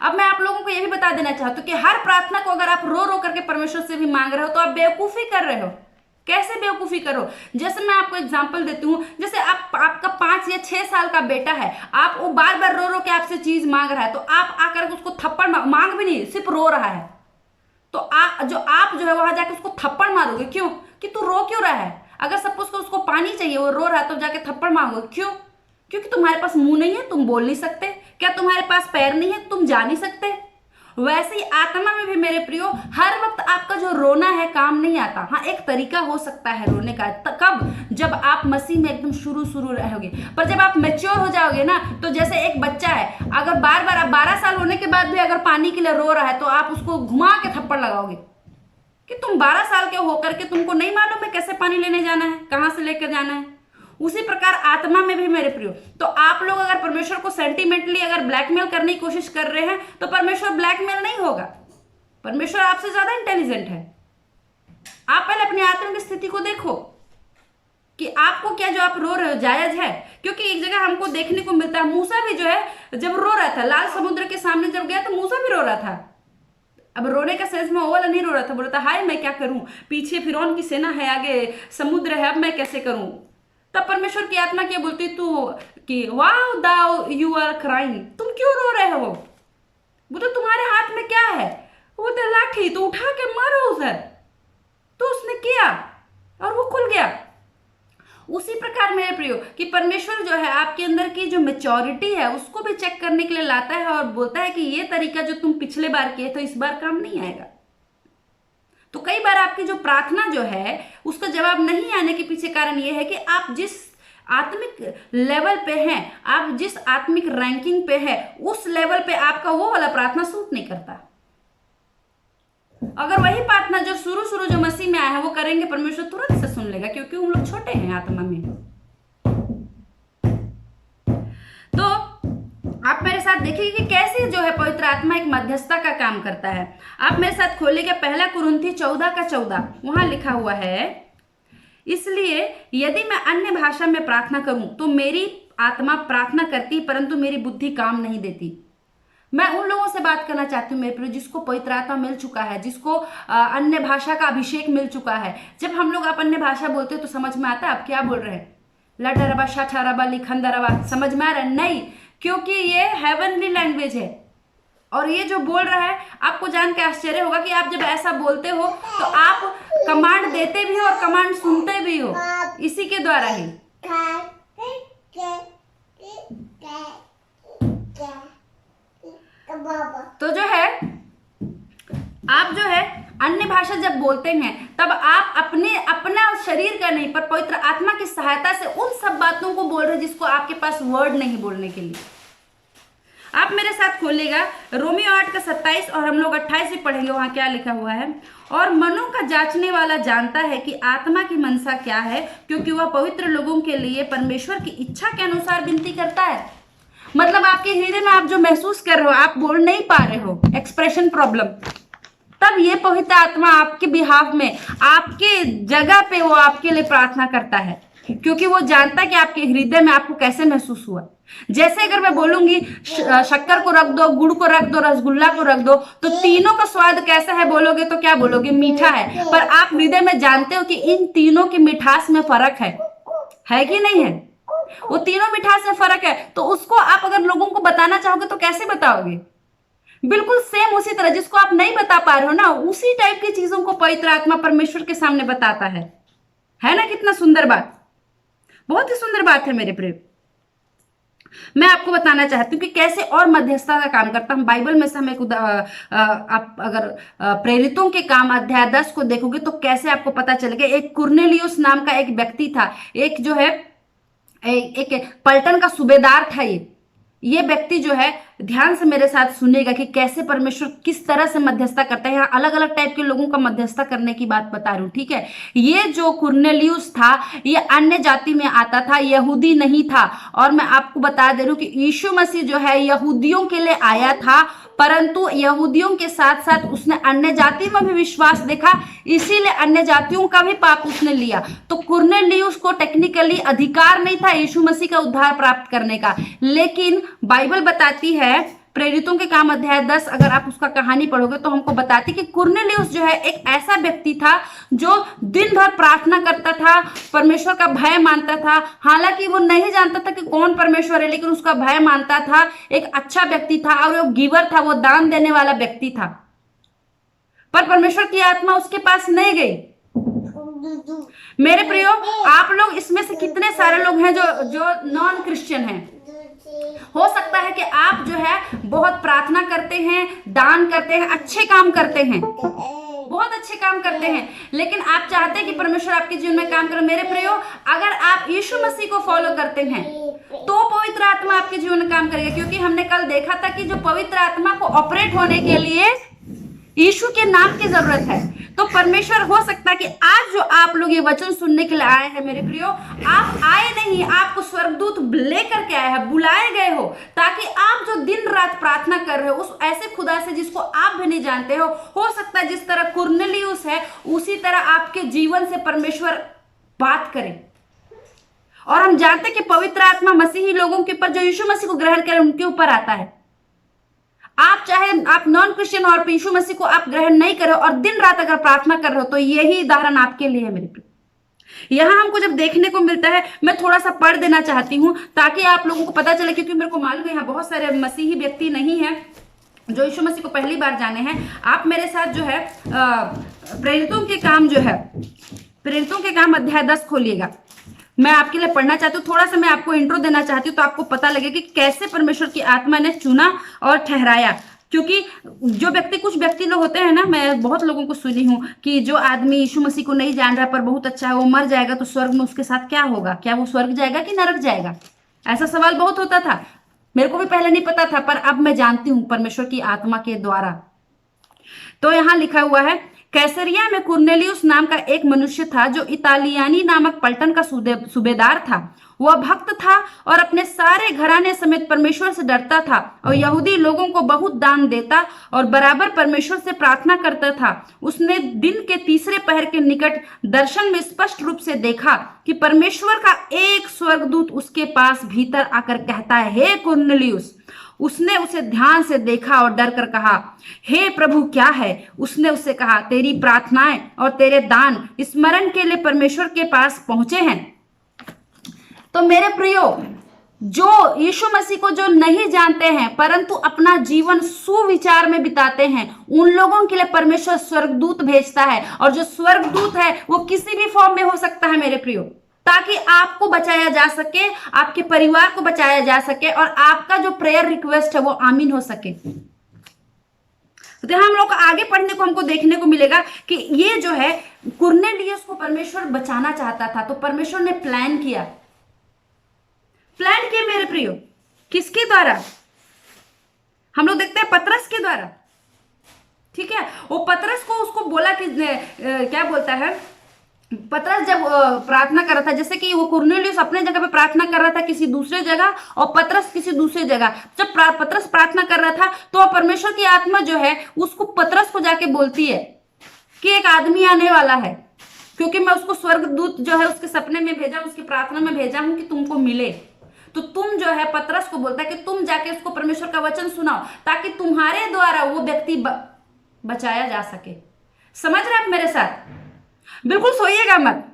S1: अब मैं आप लोगों को यह भी बता देना चाहती हूँ कि हर प्रार्थना को अगर आप रो रो करके परमेश्वर से भी मांग रहे हो तो आप बेवकूफी कर रहे हो। कैसे बेवकूफी करो, जैसे मैं आपको एग्जांपल देती हूँ। जैसे आपका 5 या 6 साल का बेटा है, आप वो बार बार रो रो के आपसे चीज मांग रहा है, तो आप आकर उसको थप्पड़ मांग भी नहीं, सिर्फ रो रहा है, तो आप जो है वहां जाके उसको थप्पड़ मारोगे। क्यों? कि तू रो क्यों रहा है। अगर सपोज को उसको पानी चाहिए, वो रो रहा है, तो जाके थप्पड़ मांगोगे। क्यों? क्योंकि तुम्हारे पास मुंह नहीं है, तुम बोल नहीं सकते। क्या तुम्हारे पास पैर नहीं है, तुम जा नहीं सकते। वैसे ही आत्मा में भी मेरे प्रियो हर वक्त आपका जो रोना है काम नहीं आता। हाँ, एक तरीका हो सकता है रोने का, कब? जब आप मसीह में एकदम शुरू रहोगे। पर जब आप मैच्योर हो जाओगे ना, तो जैसे एक बच्चा है, अगर बार बार आप 12 साल होने के बाद भी अगर पानी के लिए रो रहा है तो आप उसको घुमा के थप्पड़ लगाओगे कि तुम 12 साल के होकर के तुमको नहीं मालूम है कैसे पानी लेने जाना है, कहां से लेकर जाना है। उसी प्रकार आत्मा में भी मेरे प्रियो, तो आप लोग अगर परमेश्वर को सेंटिमेंटली अगर ब्लैकमेल करने की कोशिश कर रहे हैं तो परमेश्वर ब्लैकमेल नहीं होगा। परमेश्वर आपसे ज्यादा इंटेलिजेंट है। आप पहले अपनी आत्मा की स्थिति को देखो कि आपको क्या जो आप रो रहे हो जायज है। क्योंकि एक जगह हमको देखने को मिलता है, मूसा भी जो है जब रो रहा था, लाल समुद्र के सामने जब गया तो मूसा भी रो रहा था। अब रोने का सेंस में वो वाला नहीं रो रहा था, बोल रहा था हाय मैं क्या करूं, पीछे फिरौन की सेना है, आगे समुद्र है, अब मैं कैसे करूं। तब परमेश्वर की आत्मा क्या बोलती, तू कि wow though you are crying, तुम क्यों रो रहे हो, वो तो तुम्हारे हाथ में क्या है, वो तो लाठी, तो उठा के मारो उधर। तो उसने किया और वो खुल गया। उसी प्रकार मेरे प्रियो कि परमेश्वर जो है आपके अंदर की जो मेच्योरिटी है उसको भी चेक करने के लिए लाता है और बोलता है कि ये तरीका जो तुम पिछले बार किए तो इस बार काम नहीं आएगा। तो कई बार आपकी जो प्रार्थना जो है उसका जवाब नहीं आने के पीछे कारण ये है कि आप जिस आत्मिक लेवल पे हैं, आप जिस आत्मिक रैंकिंग पे है, उस लेवल पे आपका वो वाला प्रार्थना सूट नहीं करता। अगर वही प्रार्थना जो शुरू जो मसीह में आया है वो करेंगे, परमेश्वर तुरंत से सुन लेगा, क्योंकि हम लोग छोटे हैं आत्मा में। तो आप मेरे साथ देखिए कि कैसे जो है पवित्र आत्मा एक मध्यस्थता का काम करता है। आप मेरे साथ खोलिएगा 1 कुरिन्थी 14:14, वहां लिखा हुआ है, इसलिए यदि मैं अन्य भाषा में प्रार्थना करूं तो मेरी आत्मा प्रार्थना करती परंतु मेरी बुद्धि काम नहीं देती। मैं उन लोगों से बात करना चाहती हूँ मेरे प्रिय, जिसको पवित्र आत्मा मिल चुका है, जिसको अन्य भाषा का अभिषेक मिल चुका है। जब हम लोग आप अन्य भाषा बोलते हो तो समझ में आता है आप क्या बोल रहे हैं, लडरबा शठरबा लिखंदरबा, समझ में आ रहा है? नहीं, क्योंकि ये हेवनली लैंग्वेज है। और ये जो बोल रहा है, आपको जान के आश्चर्य होगा कि आप जब ऐसा बोलते हो तो आप कमांड देते भी हो और कमांड सुनते भी हो, इसी के द्वारा ही। तो जो है आप जो है अन्य भाषा जब बोलते हैं तब आप अपना शरीर का नहीं पर पवित्र आत्मा की सहायता से उन सब बातों को बोल रहे हैं जिसको आपके पास वर्ड नहीं बोलने के लिए। आप मेरे साथ खोलिएगा रोमियो 8:27 और हम लोग 28 भी पढ़ेंगे। वहां क्या लिखा हुआ है, और मनों का जांचने वाला जानता है कि आत्मा की मनसा क्या है, क्योंकि वह पवित्र लोगों के लिए परमेश्वर की इच्छा के अनुसार विनती करता है। मतलब आपके हृदय में आप जो महसूस कर रहे हो, आप बोल नहीं पा रहे हो, एक्सप्रेशन प्रॉब्लम, तब ये पवित्र आत्मा आपके बिहाफ में, आपके जगह पे वो आपके लिए प्रार्थना करता है, क्योंकि वो जानता है कि आपके हृदय में आपको कैसे महसूस हुआ। जैसे अगर मैं बोलूंगी शक्कर को रख दो, गुड़ को रख दो, रसगुल्ला को रख दो, तो तीनों का स्वाद कैसा है बोलोगे तो क्या बोलोगे, मीठा है। पर आप हृदय में जानते हो कि इन तीनों की मिठास में फर्क है कि नहीं है? वो तीनों मिठास में फर्क है। तो उसको आप अगर लोगों को बताना चाहोगे तो कैसे बताओगे? बिल्कुल सेम उसी तरह जिसको आप नहीं बता पा रहे हो ना, उसी टाइप की चीजों को पवित्र आत्मा परमेश्वर के सामने बताता है ना? कितना सुंदर बात, बहुत ही सुंदर बात है मेरे प्रिय। मैं आपको बताना चाहती हूँ कि कैसे और मध्यस्थता का काम करता हूँ। बाइबल में से हम एक आप अगर प्रेरितों के काम अध्याय 10 को देखोगे तो कैसे आपको पता चलेगा। एक कुरनेलियुस नाम का एक व्यक्ति था, एक जो है एक पलटन का सूबेदार था। ये व्यक्ति जो है, ध्यान से मेरे साथ सुनिएगा कि कैसे परमेश्वर किस तरह से मध्यस्थता करता है। यहाँ अलग अलग टाइप के लोगों का मध्यस्थता करने की बात बता रही हूँ, ठीक है। ये जो कुरनेलियुस था ये अन्य जाति में आता था, यहूदी नहीं था। और मैं आपको बता दे रही हूँ कि यीशु मसीह जो है यहूदियों के लिए आया था, परंतु यहूदियों के साथ साथ उसने अन्य जाति में भी विश्वास देखा, इसीलिए अन्य जातियों का भी पाप उसने लिया। तो कुरनेलियुस को टेक्निकली अधिकार नहीं था यीशु मसीह का उद्धार प्राप्त करने का, लेकिन बाइबल बताती है प्रेरितों के काम अध्याय 10 अगर आप उसका कहानी पढ़ोगे तो हमको बताती कि कुरनेलियुस जो है एक ऐसा व्यक्ति था जो दिन भर प्रार्थना करता था, परमेश्वर का भय मानता था। हालांकि वो नहीं जानता था कि कौन परमेश्वर है, लेकिन उसका भय मानता था। एक अच्छा व्यक्ति था और वो गिवर था, वो दान देने वाला व्यक्ति था। पर परमेश्वर की आत्मा उसके पास नहीं गई। मेरे प्रियो, आप लोग इसमें से कितने सारे लोग हैं जो नॉन क्रिश्चियन हैं? हो सकता है कि आप जो है बहुत प्रार्थना करते हैं, दान करते हैं, अच्छे काम करते हैं, बहुत अच्छे काम करते हैं, लेकिन आप चाहते हैं कि परमेश्वर आपके जीवन में काम करे। मेरे प्रियो, अगर आप यीशु मसीह को फॉलो करते हैं तो पवित्र आत्मा आपके जीवन में काम करेगा, क्योंकि हमने कल देखा था कि जो पवित्र आत्मा को ऑपरेट होने के लिए यीशु के नाम की जरूरत है। तो परमेश्वर, हो सकता है कि आज जो आप लोग ये वचन सुनने के लिए आए हैं मेरे प्रियो, आप आए नहीं, आपको स्वर्गदूत लेकर के आए हैं, बुलाए गए हो, ताकि आप जो दिन रात प्रार्थना कर रहे हो उस ऐसे खुदा से जिसको आप भी नहीं जानते हो सकता है जिस तरह कुरनेलियुस है उसी तरह आपके जीवन से परमेश्वर बात करे। और हम जानते हैं कि पवित्र आत्मा मसीही लोगों के ऊपर, जो यीशु मसीह को ग्रहण करें उनके ऊपर आता है। आप चाहे आप नॉन क्रिश्चियन और यीशु मसीह को आप ग्रहण नहीं करो और दिन रात अगर प्रार्थना कर रहे हो तो यही उदाहरण आपके लिए है मेरे प्रिय। यहां हमको जब देखने को मिलता है, मैं थोड़ा सा पढ़ देना चाहती हूं ताकि आप लोगों को पता चले, क्योंकि मेरे को मालूम है यहाँ बहुत सारे मसीही व्यक्ति नहीं है जो यीशु मसीह को पहली बार जाने हैं। आप मेरे साथ जो है प्रेरितों के काम जो है, प्रेरितों के काम अध्याय 10 खोलिएगा। मैं आपके लिए पढ़ना चाहती हूँ, थोड़ा सा मैं आपको इंट्रो देना चाहती हूँ तो आपको पता लगे कि कैसे परमेश्वर की आत्मा ने चुना और ठहराया। क्योंकि जो व्यक्ति, कुछ व्यक्ति लोग होते हैं ना, मैं बहुत लोगों को सुनी हूँ कि जो आदमी यीशु मसीह को नहीं जान रहा पर बहुत अच्छा है, वो मर जाएगा तो स्वर्ग में उसके साथ क्या होगा, क्या वो स्वर्ग जाएगा कि नरक जाएगा? ऐसा सवाल बहुत होता था, मेरे को भी पहले नहीं पता था, पर अब मैं जानती हूँ परमेश्वर की आत्मा के द्वारा। तो यहाँ लिखा हुआ है, कैसरिया में कुरनेलियुस नाम का एक मनुष्य था जो इतालियानी नामक पलटन का सूबेदार था। वह भक्त था और अपने सारे घराने समेत परमेश्वर से डरता था और यहूदी लोगों को बहुत दान देता और बराबर परमेश्वर से प्रार्थना करता था। उसने दिन के तीसरे पहर के निकट दर्शन में स्पष्ट रूप से देखा कि परमेश्वर का एक स्वर्गदूत उसके पास भीतर आकर कहता है, हे कुरनेलियुस। उसने उसे ध्यान से देखा और डर कर कहा, हे प्रभु क्या है? उसने उससे कहा, तेरी प्रार्थनाएं और तेरे दान स्मरण के लिए परमेश्वर के पास पहुंचे हैं। तो मेरे प्रियो, जो यीशु मसीह को जो नहीं जानते हैं परंतु अपना जीवन सुविचार में बिताते हैं, उन लोगों के लिए परमेश्वर स्वर्गदूत भेजता है। और जो स्वर्गदूत है वो किसी भी फॉर्म में हो सकता है मेरे प्रियो, ताकि आपको बचाया जा सके, आपके परिवार को बचाया जा सके और आपका जो प्रेयर रिक्वेस्ट है वो आमीन हो सके। तो हम लोग आगे पढ़ने को हमको देखने को मिलेगा कि ये जो है कुरनेलियुस को परमेश्वर बचाना चाहता था, तो परमेश्वर ने प्लान किया मेरे प्रियो। किसके द्वारा? हम लोग देखते हैं पतरस के द्वारा। ठीक है, वो पतरस को उसको बोला कि क्या बोलता है, पतरस जब प्रार्थना कर रहा था, जैसे कि वो कुरनेलियुस अपने जगह पे प्रार्थना कर रहा था किसी दूसरे जगह और पतरस किसी दूसरे जगह, जब पतरस प्रार्थना कर रहा था तो परमेश्वर की आत्मा जो है उसको पतरस को जाके बोलती है कि एक आदमी आने वाला है, क्योंकि मैं उसको स्वर्गदूत जो है उसके सपने में भेजा, उसकी प्रार्थना में भेजा हूं कि तुमको मिले। तो तुम जो है, पतरस को बोलता है कि तुम जाके उसको परमेश्वर का वचन सुनाओ ताकि तुम्हारे द्वारा वो व्यक्ति बचाया जा सके। समझ रहे आप मेरे साथ? बिल्कुल सोइएगा मत।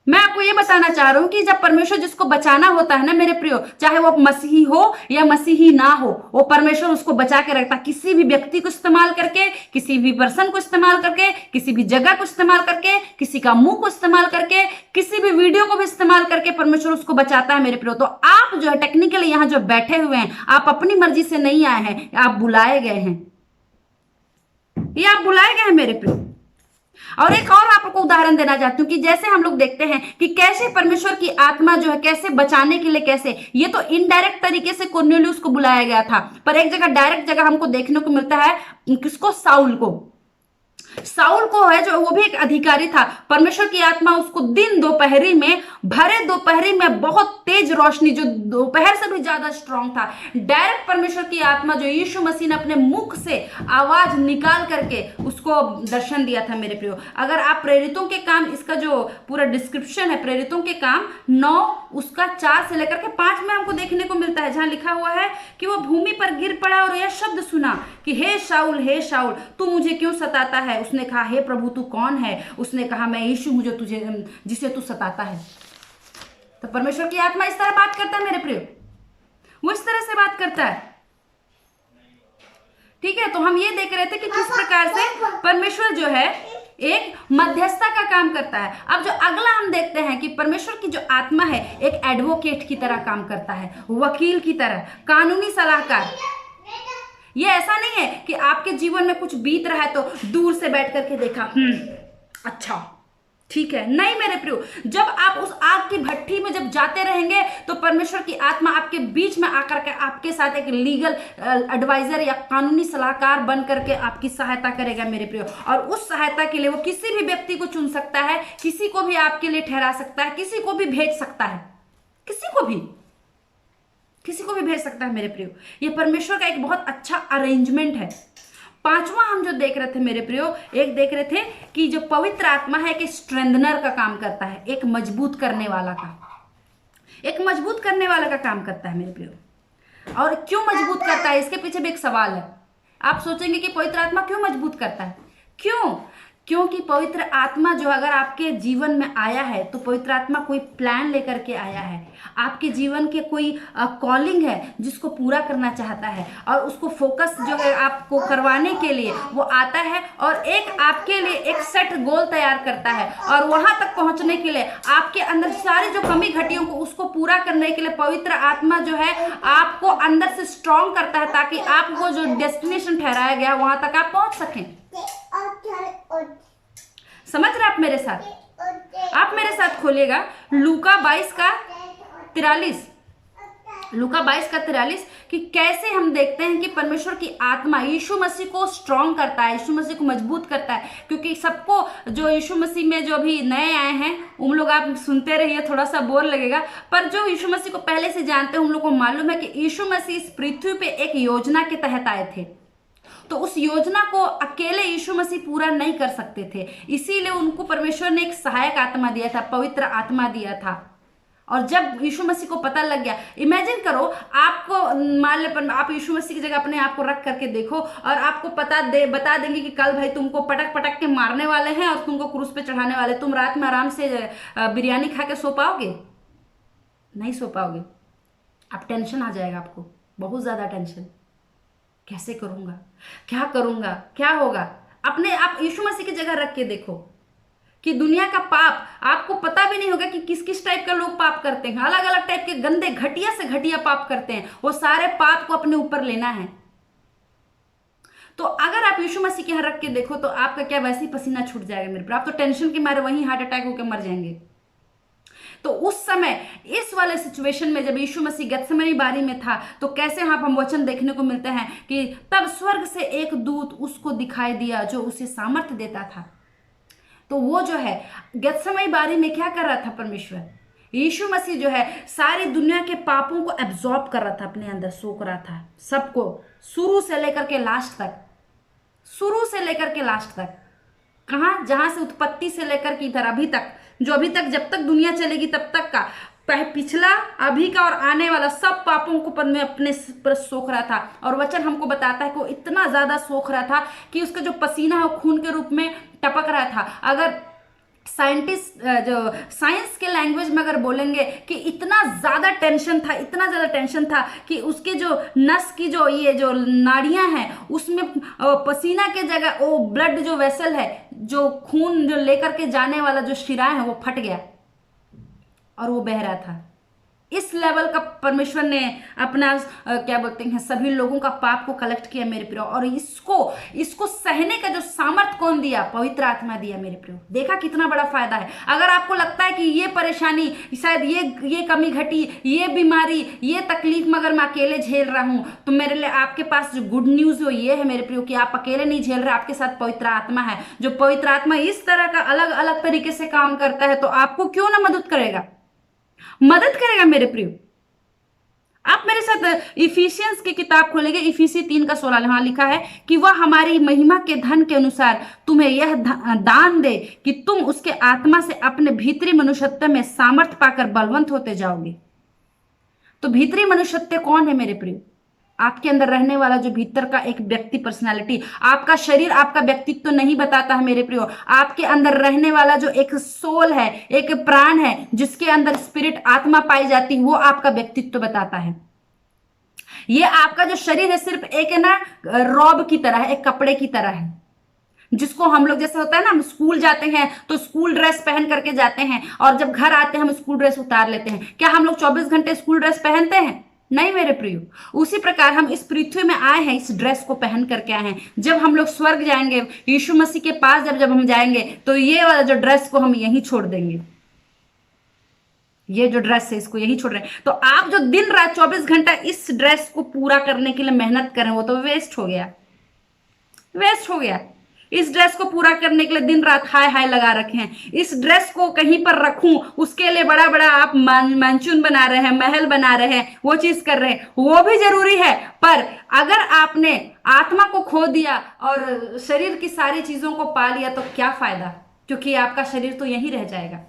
S1: मैं आपको ये बताना चाह रहा हूं कि जब परमेश्वर जिसको बचाना होता है ना मेरे प्रियो, चाहे वो मसीही हो या मसीही ना हो, वो परमेश्वर उसको बचा के रखता। किसी भी व्यक्ति को इस्तेमाल करके, किसी भी पर्सन को इस्तेमाल करके, किसी भी जगह को इस्तेमाल करके, किसी का मुंह को इस्तेमाल करके, किसी भी वीडियो को भी इस्तेमाल करके परमेश्वर उसको बचाता है मेरे प्रियो। तो आप जो है टेक्निकली यहाँ जो बैठे हुए हैं, आप अपनी मर्जी से नहीं आए हैं, आप बुलाए गए हैं। ये आप बुलाए गए हैं मेरे प्रियो। और एक और आपको उदाहरण देना चाहती हूँ कि जैसे हम लोग देखते हैं कि कैसे परमेश्वर की आत्मा जो है कैसे बचाने के लिए, कैसे ये तो इनडायरेक्ट तरीके से कुरनेलियुस को बुलाया गया था, पर एक जगह डायरेक्ट जगह हमको देखने को मिलता है, किसको? साउल को है, जो वो भी एक अधिकारी था। परमेश्वर की आत्मा उसको दिन दोपहरी में, भरे दोपहरी में बहुत तेज रोशनी, जो दोपहर से भी ज्यादा स्ट्रांग था, डायरेक्ट परमेश्वर की आत्मा जो यीशु मसीह ने अपने मुख से आवाज निकाल करके उसको दर्शन दिया था मेरे प्रियो। अगर आप प्रेरितों के काम, इसका जो पूरा डिस्क्रिप्शन है प्रेरितों के काम 9 उसका 4 से लेकर के 5 में हमको देखने को मिलता है, जहां लिखा हुआ है कि वो भूमि पर गिर पड़ा और यह शब्द सुना कि हे शाऊल तू मुझे क्यों सताता है? उसने कहा, हे प्रभु तू कौन है? उसने कहा, मैं यीशु हूं जो जिसे तू सताता है। तो परमेश्वर की आत्मा इस तरह बात करता है मेरे प्रियो, वो इस तरह से बात करता है। ठीक है, तो हम ये देख रहे थे कि किस प्रकार से परमेश्वर जो है एक मध्यस्थता का काम करता है। अब जो अगला हम देखते हैं कि परमेश्वर की जो आत्मा है एक एडवोकेट की तरह काम करता है, वकील की तरह, कानूनी सलाहकार। ये ऐसा नहीं है कि आपके जीवन में कुछ बीत रहा है तो दूर से बैठ करके देखा, अच्छा ठीक है, नहीं मेरे प्रियो, जब आप उस आग की भट्टी में जब जाते रहेंगे तो परमेश्वर की आत्मा आपके बीच में आकर के आपके साथ एक लीगल एडवाइजर या कानूनी सलाहकार बन करके आपकी सहायता करेगा मेरे प्रियो। और उस सहायता के लिए वो किसी भी व्यक्ति को चुन सकता है, किसी को भी आपके लिए ठहरा सकता है, किसी को भी भेज सकता है, किसी को भी भेज सकता है मेरे प्रियो। ये परमेश्वर का एक बहुत अच्छा अरेंजमेंट है। पांचवा हम जो देख रहे थे मेरे प्रियो, एक देख रहे थे कि जो पवित्र आत्मा है कि स्ट्रेंथनर का काम करता है, एक मजबूत करने वाला का काम करता है मेरे प्रियो। और क्यों मजबूत करता है, इसके पीछे भी एक सवाल है। आप सोचेंगे कि पवित्र आत्मा क्यों मजबूत करता है, क्योंकि पवित्र आत्मा जो अगर आपके जीवन में आया है तो पवित्र आत्मा कोई प्लान लेकर के आया है, आपके जीवन के कोई कॉलिंग है जिसको पूरा करना चाहता है, और उसको फोकस जो है आपको करवाने के लिए वो आता है और एक आपके लिए एक सेट गोल तैयार करता है। और वहां तक पहुंचने के लिए आपके अंदर सारी जो कमी घटियों को उसको पूरा करने के लिए पवित्र आत्मा जो है आपको अंदर से स्ट्रॉन्ग करता है, ताकि आपको जो डेस्टिनेशन ठहराया गया वहां तक आप पहुंच सकें। समझ रहे आप मेरे साथ खोलिएगा लूका 22:43 कि कैसे हम देखते हैं कि परमेश्वर की आत्मा यीशु मसीह को स्ट्रॉन्ग करता है, यीशु मसीह को मजबूत करता है। क्योंकि सबको जो यीशु मसीह में जो अभी नए आए हैं उन लोग, आप सुनते रहिए, थोड़ा सा बोर लगेगा, पर जो यीशु मसीह को पहले से जानते हैं उन लोग को मालूम है कि यीशु मसीह इस पृथ्वी पे एक योजना के तहत आए थे। तो उस योजना को अकेले यीशु मसीह पूरा नहीं कर सकते थे, इसीलिए उनको परमेश्वर ने एक सहायक आत्मा दिया था, पवित्र आत्मा दिया था। और जब यीशु मसीह को पता लग गया, इमेजिन करो आपको मान ले आप यीशु मसीह की जगह अपने आप को रख करके देखो और आपको बता देंगे कि कल भाई तुमको पटक पटक के मारने वाले हैं और तुमको क्रूस पे चढ़ाने वाले, तुम रात में आराम से बिरयानी खा के सो पाओगे? नहीं सो पाओगे। अब टेंशन आ जाएगा आपको, बहुत ज्यादा टेंशन। कैसे करूंगा, क्या करूंगा, क्या होगा? अपने आप यीशु मसीह की जगह रख के देखो कि दुनिया का पाप आपको पता भी नहीं होगा कि किस किस टाइप का लोग पाप करते हैं, अलग अलग टाइप के गंदे घटिया से घटिया पाप करते हैं। वो सारे पाप को अपने ऊपर लेना है। तो अगर आप यीशु मसीह के यहाँ रख के देखो तो आपका क्या वैसे ही पसीना छूट जाएगा मेरे पर, आप तो टेंशन के मारे वहीं हार्ट अटैक होकर मर जाएंगे। तो उस समय इस वाले सिचुएशन में जब यीशु मसीह गत्सेमनी बारी में था तो कैसे यहाँ हम वचन देखने को मिलते हैं कि तब स्वर्ग से एक दूत उसको दिखाई दिया जो उसे सामर्थ्य देता था। तो वो जो है गत्सेमनी बारी में क्या कर रहा था परमेश्वर, यीशु मसीह जो है सारी दुनिया के पापों को एब्जॉर्ब कर रहा था, अपने अंदर सोख रहा था सबको, शुरू से लेकर के लास्ट तक। कहाँ? जहां से उत्पत्ति से लेकर के इधर अभी तक, जो अभी तक जब तक दुनिया चलेगी तब तक का पिछला, अभी का और आने वाला सब पापों को में अपने पर सोख रहा था। और वचन हमको बताता है कि वो इतना ज्यादा सोख रहा था कि उसका जो पसीना है वो खून के रूप में टपक रहा था। अगर साइंटिस्ट जो साइंस के लैंग्वेज में अगर बोलेंगे कि इतना ज़्यादा टेंशन था कि उसके जो नस की जो ये जो नाड़ियां हैं उसमें पसीना के जगह वो ब्लड जो वेसल है, जो खून जो लेकर के जाने वाला जो शिरा है वो फट गया और वो बह रहा था। इस लेवल का परमेश्वर ने अपना क्या बोलते हैं सभी लोगों का पाप को कलेक्ट किया मेरे प्रियो। और इसको सहने का जो सामर्थ कौन दिया? पवित्र आत्मा दिया मेरे प्रियो। देखा कितना बड़ा फायदा है। अगर आपको लगता है कि ये परेशानी, शायद ये कमी घटी, ये बीमारी, ये तकलीफ में अगर मैं अकेले झेल रहा हूं, तो मेरे लिए आपके पास जो गुड न्यूज हो ये है मेरे प्रियो कि आप अकेले नहीं झेल रहे, आपके साथ पवित्र आत्मा है। जो पवित्र आत्मा इस तरह का अलग अलग तरीके से काम करता है तो आपको क्यों ना मदद करेगा मेरे प्रियो। आप मेरे साथ इफिसियंस की किताब खोलेंगे, इफिसी 3:16 वहां लिखा है कि वह हमारी महिमा के धन के अनुसार तुम्हें यह दान दे कि तुम उसके आत्मा से अपने भीतरी मनुष्यत्व में सामर्थ पाकर बलवंत होते जाओगे। तो भीतरी मनुष्यत्व कौन है मेरे प्रियो? आपके अंदर रहने वाला जो भीतर का एक व्यक्ति, पर्सनालिटी। आपका शरीर आपका व्यक्तित्व तो नहीं बताता है मेरे प्रियो। आपके अंदर रहने वाला जो एक सोल है, एक प्राण है, जिसके अंदर स्पिरिट, आत्मा पाई जाती है, वो आपका व्यक्तित्व बताता है। ये आपका जो शरीर है सिर्फ एक है ना रॉब की तरह है, एक कपड़े की तरह है। जिसको हम लोग, जैसे होता है ना, हम स्कूल जाते हैं तो स्कूल ड्रेस पहन करके जाते हैं और जब घर आते हैं हम स्कूल ड्रेस उतार लेते हैं। क्या हम लोग 24 घंटे स्कूल ड्रेस पहनते हैं? नहीं मेरे प्रियो। उसी प्रकार हम इस पृथ्वी में आए हैं, इस ड्रेस को पहन करके आए हैं। जब हम लोग स्वर्ग जाएंगे, यीशु मसीह के पास जब जब हम जाएंगे, तो ये वाला जो ड्रेस को हम यहीं छोड़ देंगे। ये जो ड्रेस है इसको यही छोड़ रहे हैं। तो आप जो दिन रात 24 घंटा इस ड्रेस को पूरा करने के लिए मेहनत करें, वो तो वेस्ट हो गया, वेस्ट हो गया। इस ड्रेस को पूरा करने के लिए दिन रात हाय हाय लगा रखे हैं। इस ड्रेस को कहीं पर रखूं, उसके लिए बड़ा बड़ा आप मैंशन बना रहे हैं, महल बना रहे हैं, वो चीज कर रहे हैं, वो भी जरूरी है। पर अगर आपने आत्मा को खो दिया और शरीर की सारी चीजों को पा लिया तो क्या फायदा, क्योंकि आपका शरीर तो यहीं रह जाएगा।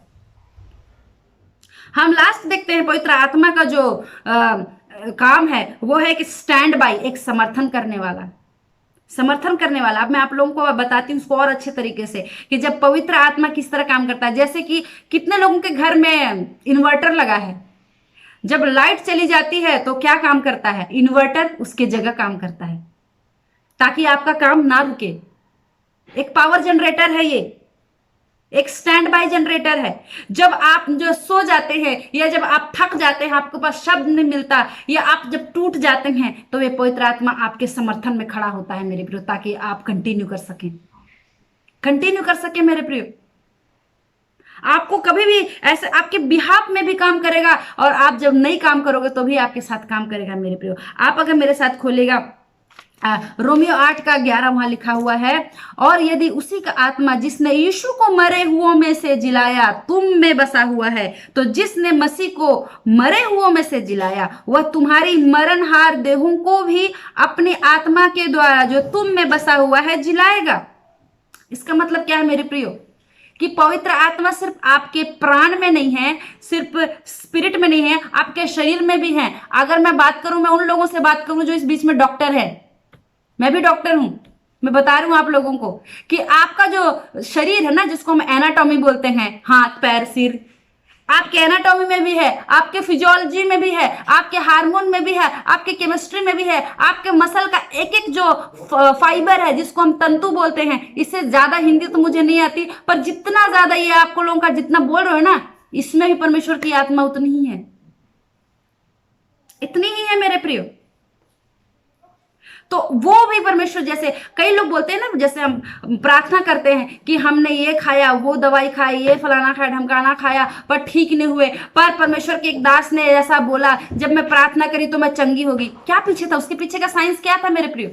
S1: हम लास्ट देखते हैं पवित्र आत्मा का जो काम है वो है कि स्टैंड बाय, एक समर्थन करने वाला, समर्थन करने वाला। अब मैं आप लोगों को बताती हूँ उसको और अच्छे तरीके से कि जब पवित्र आत्मा किस तरह काम करता है। जैसे कि कितने लोगों के घर में इन्वर्टर लगा है, जब लाइट चली जाती है तो क्या काम करता है? इन्वर्टर उसके जगह काम करता है ताकि आपका काम ना रुके। एक पावर जनरेटर है, ये एक स्टैंड बाय जनरेटर है। जब आप जो सो जाते हैं या जब आप थक जाते हैं, आपके पास शब्द नहीं मिलता, या आप जब टूट जाते हैं, तो ये पवित्र आत्मा आपके समर्थन में खड़ा होता है मेरे प्रियो, ताकि आप कंटिन्यू कर सकें, कंटिन्यू कर सकें मेरे प्रियो। आपको कभी भी ऐसे आपके बिहाफ में भी काम करेगा, और आप जब नहीं काम करोगे तो भी आपके साथ काम करेगा मेरे प्रियो। आप अगर मेरे साथ खोलेगा रोमियो 8:11 वहां लिखा हुआ है, और यदि उसी का आत्मा जिसने यीशु को मरे हुओं में से जिलाया तुम में बसा हुआ है, तो जिसने मसीह को मरे हुओं में से जिलाया वह तुम्हारी मरणहार देहों को भी अपनी आत्मा के द्वारा जो तुम में बसा हुआ है जिलाएगा। इसका मतलब क्या है मेरे प्रियो? कि पवित्र आत्मा सिर्फ आपके प्राण में नहीं है, सिर्फ स्पिरिट में नहीं है, आपके शरीर में भी है। अगर मैं बात करूं, मैं उन लोगों से बात करूं जो इस बीच में डॉक्टर है, मैं भी डॉक्टर हूं, मैं बता रही हूं आप लोगों को कि आपका जो शरीर है ना, जिसको हम एनाटॉमी बोलते हैं, हाथ पैर सिर, आपके एनाटॉमी में भी है, आपके फिजियोलॉजी में भी है, आपके हार्मोन में भी है, आपके केमिस्ट्री में भी है, आपके मसल का एक एक जो फाइबर है जिसको हम तंतु बोलते हैं। इससे ज्यादा हिंदी तो मुझे नहीं आती, पर जितना ज्यादा ये आपको लोगों का जितना बोल रहे हो ना, इसमें भी परमेश्वर की आत्मा उतनी ही है, इतनी ही है मेरे प्रियो। तो वो भी परमेश्वर, जैसे कई लोग बोलते हैं ना, जैसे हम प्रार्थना करते हैं कि हमने ये खाया, वो दवाई खाई, ये फलाना खाया, ढमकाना खाया, पर ठीक नहीं हुए। पर परमेश्वर के एक दास ने ऐसा बोला, जब मैं प्रार्थना करी तो मैं चंगी होगी। क्या पीछे था? उसके पीछे का साइंस क्या था मेरे प्रियो?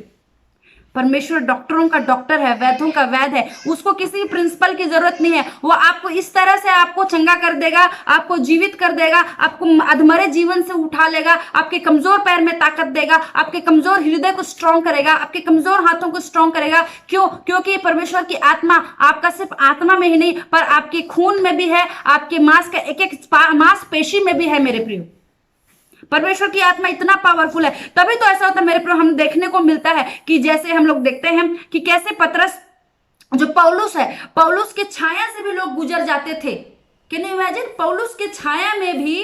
S1: परमेश्वर डॉक्टरों का डॉक्टर है, वैद्यों का वैद है, उसको किसी प्रिंसिपल की जरूरत नहीं है। वो आपको इस तरह से आपको चंगा कर देगा, आपको जीवित कर देगा, आपको अधमरे जीवन से उठा लेगा, आपके कमजोर पैर में ताकत देगा, आपके कमजोर हृदय को स्ट्रॉन्ग करेगा, आपके कमजोर हाथों को स्ट्रॉन्ग करेगा। क्यों? क्योंकि परमेश्वर की आत्मा आपका सिर्फ आत्मा में ही नहीं, पर आपके खून में भी है, आपके मांस का एक एक मांसपेशी में भी है मेरे प्रियो। परमेश्वर की आत्मा इतना पावरफुल है। तभी तो ऐसा होता है मेरे प्रियो, हम देखने को मिलता है कि जैसे हम लोग देखते हैं कि कैसे पतरस, जो पौलुस है, पौलुस के छाया से भी लोग गुजर जाते थे। Can you imagine? पौलुस के छाया में भी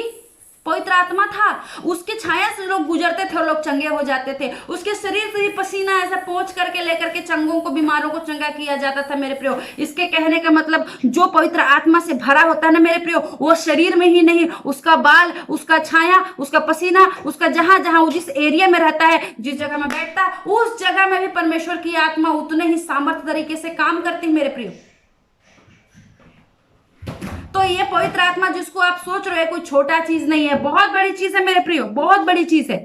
S1: पवित्र आत्मा था, उसके छाया से लोग गुजरते थे और लोग चंगे हो जाते थे। उसके शरीर से भी पसीना ऐसा पोंछ करके लेकर के चंगों को, बीमारों को चंगा किया जाता था मेरे प्रियो। इसके कहने का मतलब, जो पवित्र आत्मा से भरा होता है ना मेरे प्रियो, वो शरीर में ही नहीं, उसका बाल, उसका छाया, उसका पसीना, उसका जहां जहां जिस एरिया में रहता है, जिस जगह में बैठता है, उस जगह में भी परमेश्वर की आत्मा उतने ही सामर्थ्य तरीके से काम करती है मेरे प्रियो। तो ये पवित्र आत्मा जिसको आप सोच रहे हो कोई छोटा चीज नहीं है, बहुत बड़ी चीज है मेरे प्रियो, बहुत बड़ी चीज है।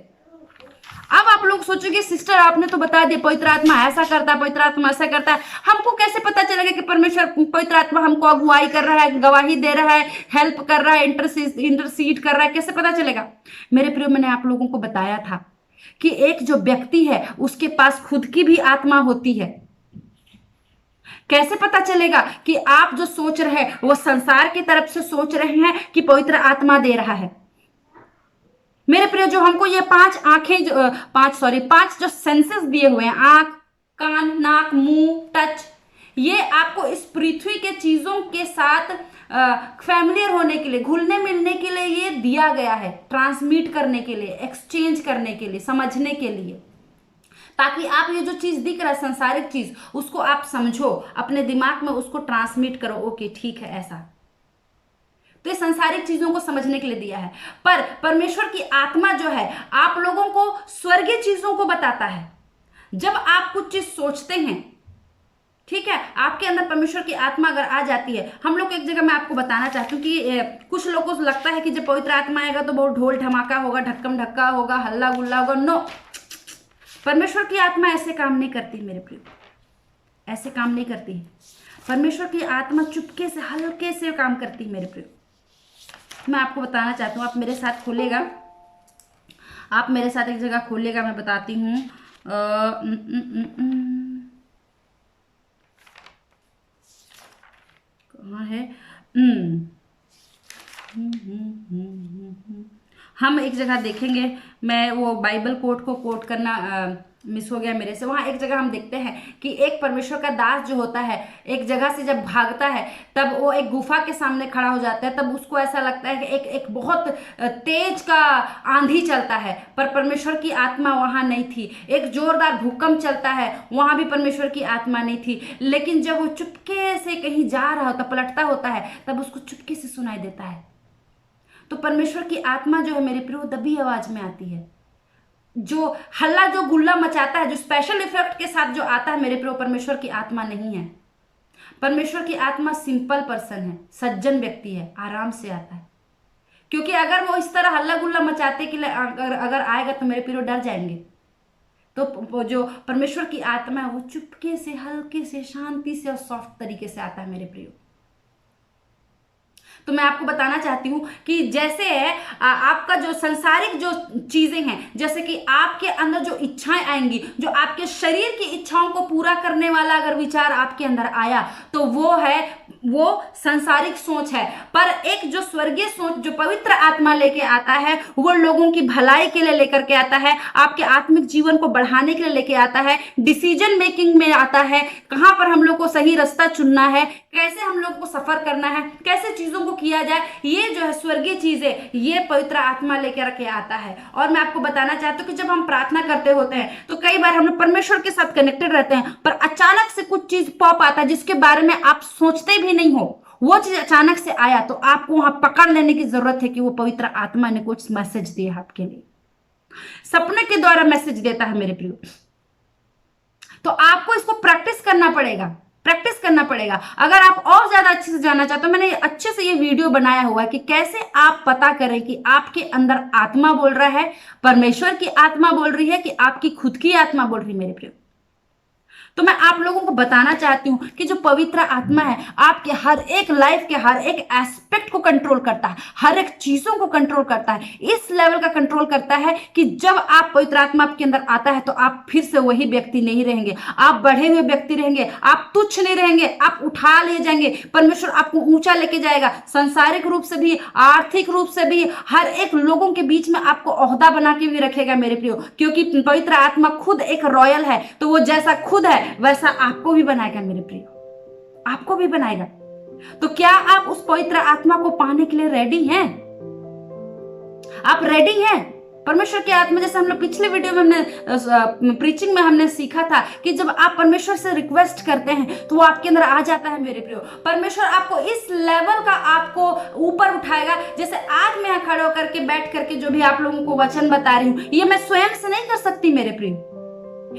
S1: अब आप लोग सोचोगे सिस्टर आपने तो बता दिया पवित्र आत्मा ऐसा करता है, पवित्र आत्मा ऐसा करता है, हमको कैसे पता चलेगा कि परमेश्वर पवित्र आत्मा हमको अगुवाई कर रहा है, गवाही दे रहा है, हेल्प कर रहा है, इंटरसीड कर रहा है? कैसे पता चलेगा मेरे प्रियो? मैंने आप लोगों को बताया था कि एक जो व्यक्ति है उसके पास खुद की भी आत्मा होती है। कैसे पता चलेगा कि आप जो सोच रहे हैं वो संसार की तरफ से सोच रहे हैं कि पवित्र आत्मा दे रहा है? मेरे प्रिय, जो हमको ये पांच जो सेंसेस दिए हुए हैं, आंख, कान, नाक, मुंह, टच, ये आपको इस पृथ्वी के चीजों के साथ फैमिलियर होने के लिए, घुलने मिलने के लिए ये दिया गया है, ट्रांसमिट करने के लिए, एक्सचेंज करने के लिए, समझने के लिए। ताकि आप ये जो चीज दिख रहा है संसारिक चीज, उसको आप समझो, अपने दिमाग में उसको ट्रांसमिट करो, ओके ठीक है ऐसा। तो ये संसारिक चीजों को समझने के लिए दिया है। पर परमेश्वर की आत्मा जो है आप लोगों को स्वर्गीय चीजों को बताता है। जब आप कुछ चीज सोचते हैं, ठीक है, आपके अंदर परमेश्वर की आत्मा अगर आ जाती है, हम लोग एक जगह मैं आपको बताना चाहती हूँ कि कुछ लोगों को लगता है कि जब पवित्र आत्मा आएगा तो बहुत ढोल धमाका होगा, ढक्कम ढक्का होगा, हल्ला गुल्ला होगा। नो, परमेश्वर की आत्मा ऐसे काम नहीं करती मेरे प्रिय, ऐसे काम नहीं करती है। परमेश्वर की आत्मा चुपके से हल्के से काम करती है मेरे प्रिय। मैं आपको बताना चाहती हूँ, आप मेरे साथ खोलेगा, आप मेरे साथ एक जगह खोलेगा, मैं बताती हूँ। कहाँ है? हम एक जगह देखेंगे, मैं वो बाइबल कोट को कोट करना मिस हो गया मेरे से। वहां एक जगह हम देखते हैं कि एक परमेश्वर का दास जो होता है एक जगह से जब भागता है तब वो एक गुफा के सामने खड़ा हो जाता है। तब उसको ऐसा लगता है कि एक बहुत तेज का आंधी चलता है, पर परमेश्वर की आत्मा वहां नहीं थी। एक जोरदार भूकंप चलता है, वहां भी परमेश्वर की आत्मा नहीं थी। लेकिन जब वो चुपके से कहीं जा रहा होता, पलटता होता है, तब उसको चुपके से सुनाई देता है। तो परमेश्वर की आत्मा जो है मेरे प्रिय दबी आवाज में आती है। जो हल्ला जो गुल्ला मचाता है, जो स्पेशल इफेक्ट के साथ जो आता है मेरे प्रिय, परमेश्वर की आत्मा नहीं है। परमेश्वर की आत्मा सिंपल पर्सन है, सज्जन व्यक्ति है, आराम से आता है। क्योंकि अगर वो इस तरह हल्ला गुल्ला मचाते के लिए अगर आएगा तो मेरे प्रिय डर जाएंगे। तो जो परमेश्वर की आत्मा है वो चुपके से, हल्के से, शांति से और सॉफ्ट तरीके से आता है मेरे प्रिय। तो मैं आपको बताना चाहती हूँ कि जैसे आपका जो संसारिक जो चीजें हैं, जैसे कि आपके अंदर जो इच्छाएं आएंगी, जो आपके शरीर की इच्छाओं को पूरा करने वाला अगर विचार आपके अंदर आया तो वो संसारिक सोच है। पर एक जो स्वर्गीय सोच जो पवित्र आत्मा लेके आता है, वो लोगों की भलाई के लिए लेकर के आता है, आपके आत्मिक जीवन को बढ़ाने के लिए लेके आता है, डिसीजन मेकिंग में आता है, कहां पर हम लोग को सही रास्ता चुनना है, कैसे हम लोग को सफर करना है, कैसे चीजों को किया जाए, ये जो है स्वर्गीय चीजें ये पवित्र आत्मा लेकर के आता है। और मैं आपको बताना चाहती हूँ कि जब हम प्रार्थना करते होते हैं तो कई बार हम लोग परमेश्वर के साथ कनेक्टेड रहते हैं, पर अचानक से कुछ चीज पॉप आता है जिसके बारे में आप सोचते भी नहीं हो। वो चीज अचानक से आया तो आपको वहां पकड़ लेने की जरूरत है कि वो पवित्र आत्मा ने कुछ मैसेज दिया आपके लिए, सपने के द्वारा मैसेज देता है मेरे प्रियो। तो आपको इसको प्रैक्टिस करना पड़ेगा, प्रैक्टिस करना पड़ेगा। अगर आप और ज्यादा अच्छे से जानना चाहते हो, मैंने अच्छे से ये वीडियो बनाया हुआ है कि कैसे आप पता करें कि आपके अंदर आत्मा बोल रहा है, परमेश्वर की आत्मा बोल रही है कि आपकी खुद की आत्मा बोल रही है मेरे प्रिय। तो मैं आप लोगों को बताना चाहती हूं कि जो पवित्र आत्मा है आपके हर एक लाइफ के हर एक एस्पेक्ट को कंट्रोल करता है, हर एक चीजों को कंट्रोल करता है। इस लेवल का कंट्रोल करता है कि जब आप पवित्र आत्मा आपके अंदर आता है तो आप फिर से वही व्यक्ति नहीं रहेंगे, आप बढ़े हुए व्यक्ति रहेंगे, आप तुच्छ नहीं रहेंगे, आप उठा ले जाएंगे। परमेश्वर आपको ऊंचा लेके जाएगा, संसारिक रूप से भी, आर्थिक रूप से भी, हर एक लोगों के बीच में आपको ओहदा बना के भी रखेगा मेरे प्रियो। क्योंकि पवित्र आत्मा खुद एक रॉयल है, तो वो जैसा खुद है वैसा आपको भी बनाएगा मेरे प्रिय, आपको भी बनाएगा। तो क्या आप उस पवित्र आत्मा को पाने के लिए रेडी हैं? आप रेडी हैं? परमेश्वर की आत्मा, जैसे हम लोग पिछले वीडियो में हमने प्रीचिंग में हमने सीखा था कि जब आप परमेश्वर से रिक्वेस्ट करते हैं तो वो आपके अंदर आ जाता है मेरे प्रियो। परमेश्वर आपको इस लेवल का आपको ऊपर उठाएगा। जैसे आज मैं यहाँ खड़े होकर के बैठ करके जो भी आप लोगों को वचन बता रही हूँ, ये मैं स्वयं से नहीं कर सकती मेरे प्रियो,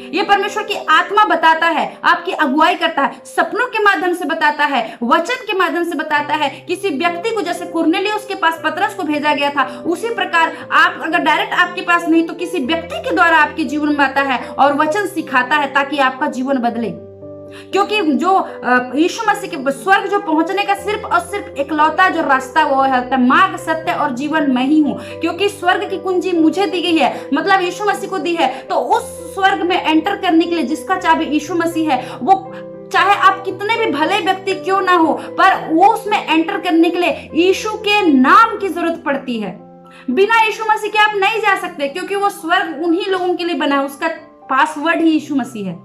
S1: ये परमेश्वर की आत्मा बताता है, आपकी अगुवाई करता है, सपनों के माध्यम से बताता है, वचन के माध्यम से बताता है। किसी व्यक्ति को, जैसे कुरनेलियुस के पास पतरस को भेजा गया था, उसी प्रकार आप अगर डायरेक्ट आपके पास नहीं तो किसी व्यक्ति के द्वारा आपके जीवन में आता है और वचन सिखाता है ताकि आपका जीवन बदले। क्योंकि जो यीशु मसीह के स्वर्ग जो पहुंचने का सिर्फ और सिर्फ इकलौता जो रास्ता वो है मार्ग, सत्य और जीवन मैं ही हूं। क्योंकि स्वर्ग की कुंजी मुझे दी गई है, मतलब यीशु मसीह को दी है। तो उस स्वर्ग में एंटर करने के लिए जिसका चाबी यीशु मसीह है, वो चाहे आप कितने भी भले व्यक्ति क्यों ना हो, पर वो उसमें एंटर करने के लिए यीशु के नाम की जरूरत पड़ती है। बिना यीशु मसीह के आप नहीं जा सकते, क्योंकि वो स्वर्ग उन्हीं लोगों के लिए बना है, उसका पासवर्ड ही यीशु मसीह है।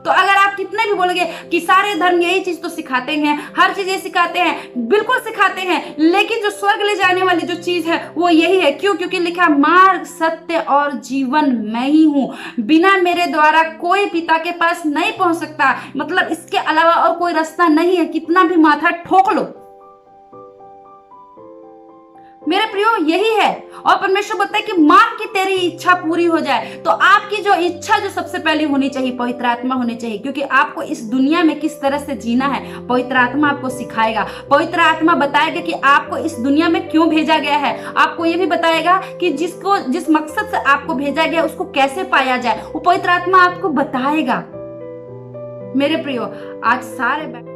S1: तो अगर आप कितने भी बोलोगे कि सारे धर्म यही चीज तो सिखाते हैं, हर चीज ये सिखाते हैं, बिल्कुल सिखाते हैं, लेकिन जो स्वर्ग ले जाने वाली जो चीज है वो यही है। क्यों? क्योंकि लिखा मार्ग, सत्य और जीवन मैं ही हूं, बिना मेरे द्वारा कोई पिता के पास नहीं पहुंच सकता। मतलब इसके अलावा और कोई रास्ता नहीं है, कितना भी माथा ठोक लो। मेरे प्रियो यही है। और परमेश्वर बोलता है कि मांग कि तेरी इच्छा पूरी हो जाए। तो आपकी जो इच्छा जो सबसे पहले होनी चाहिए, पवित्र आत्मा होनी चाहिए, क्योंकि आपको इस दुनिया में किस तरह से जीना है पवित्र आत्मा आपको सिखाएगा। पवित्र आत्मा बताएगा कि आपको इस दुनिया में क्यों भेजा गया है। आपको ये भी बताएगा कि जिस मकसद से आपको भेजा गया उसको कैसे पाया जाए, वो पवित्र आत्मा आपको बताएगा। मेरे प्रियो आज सारे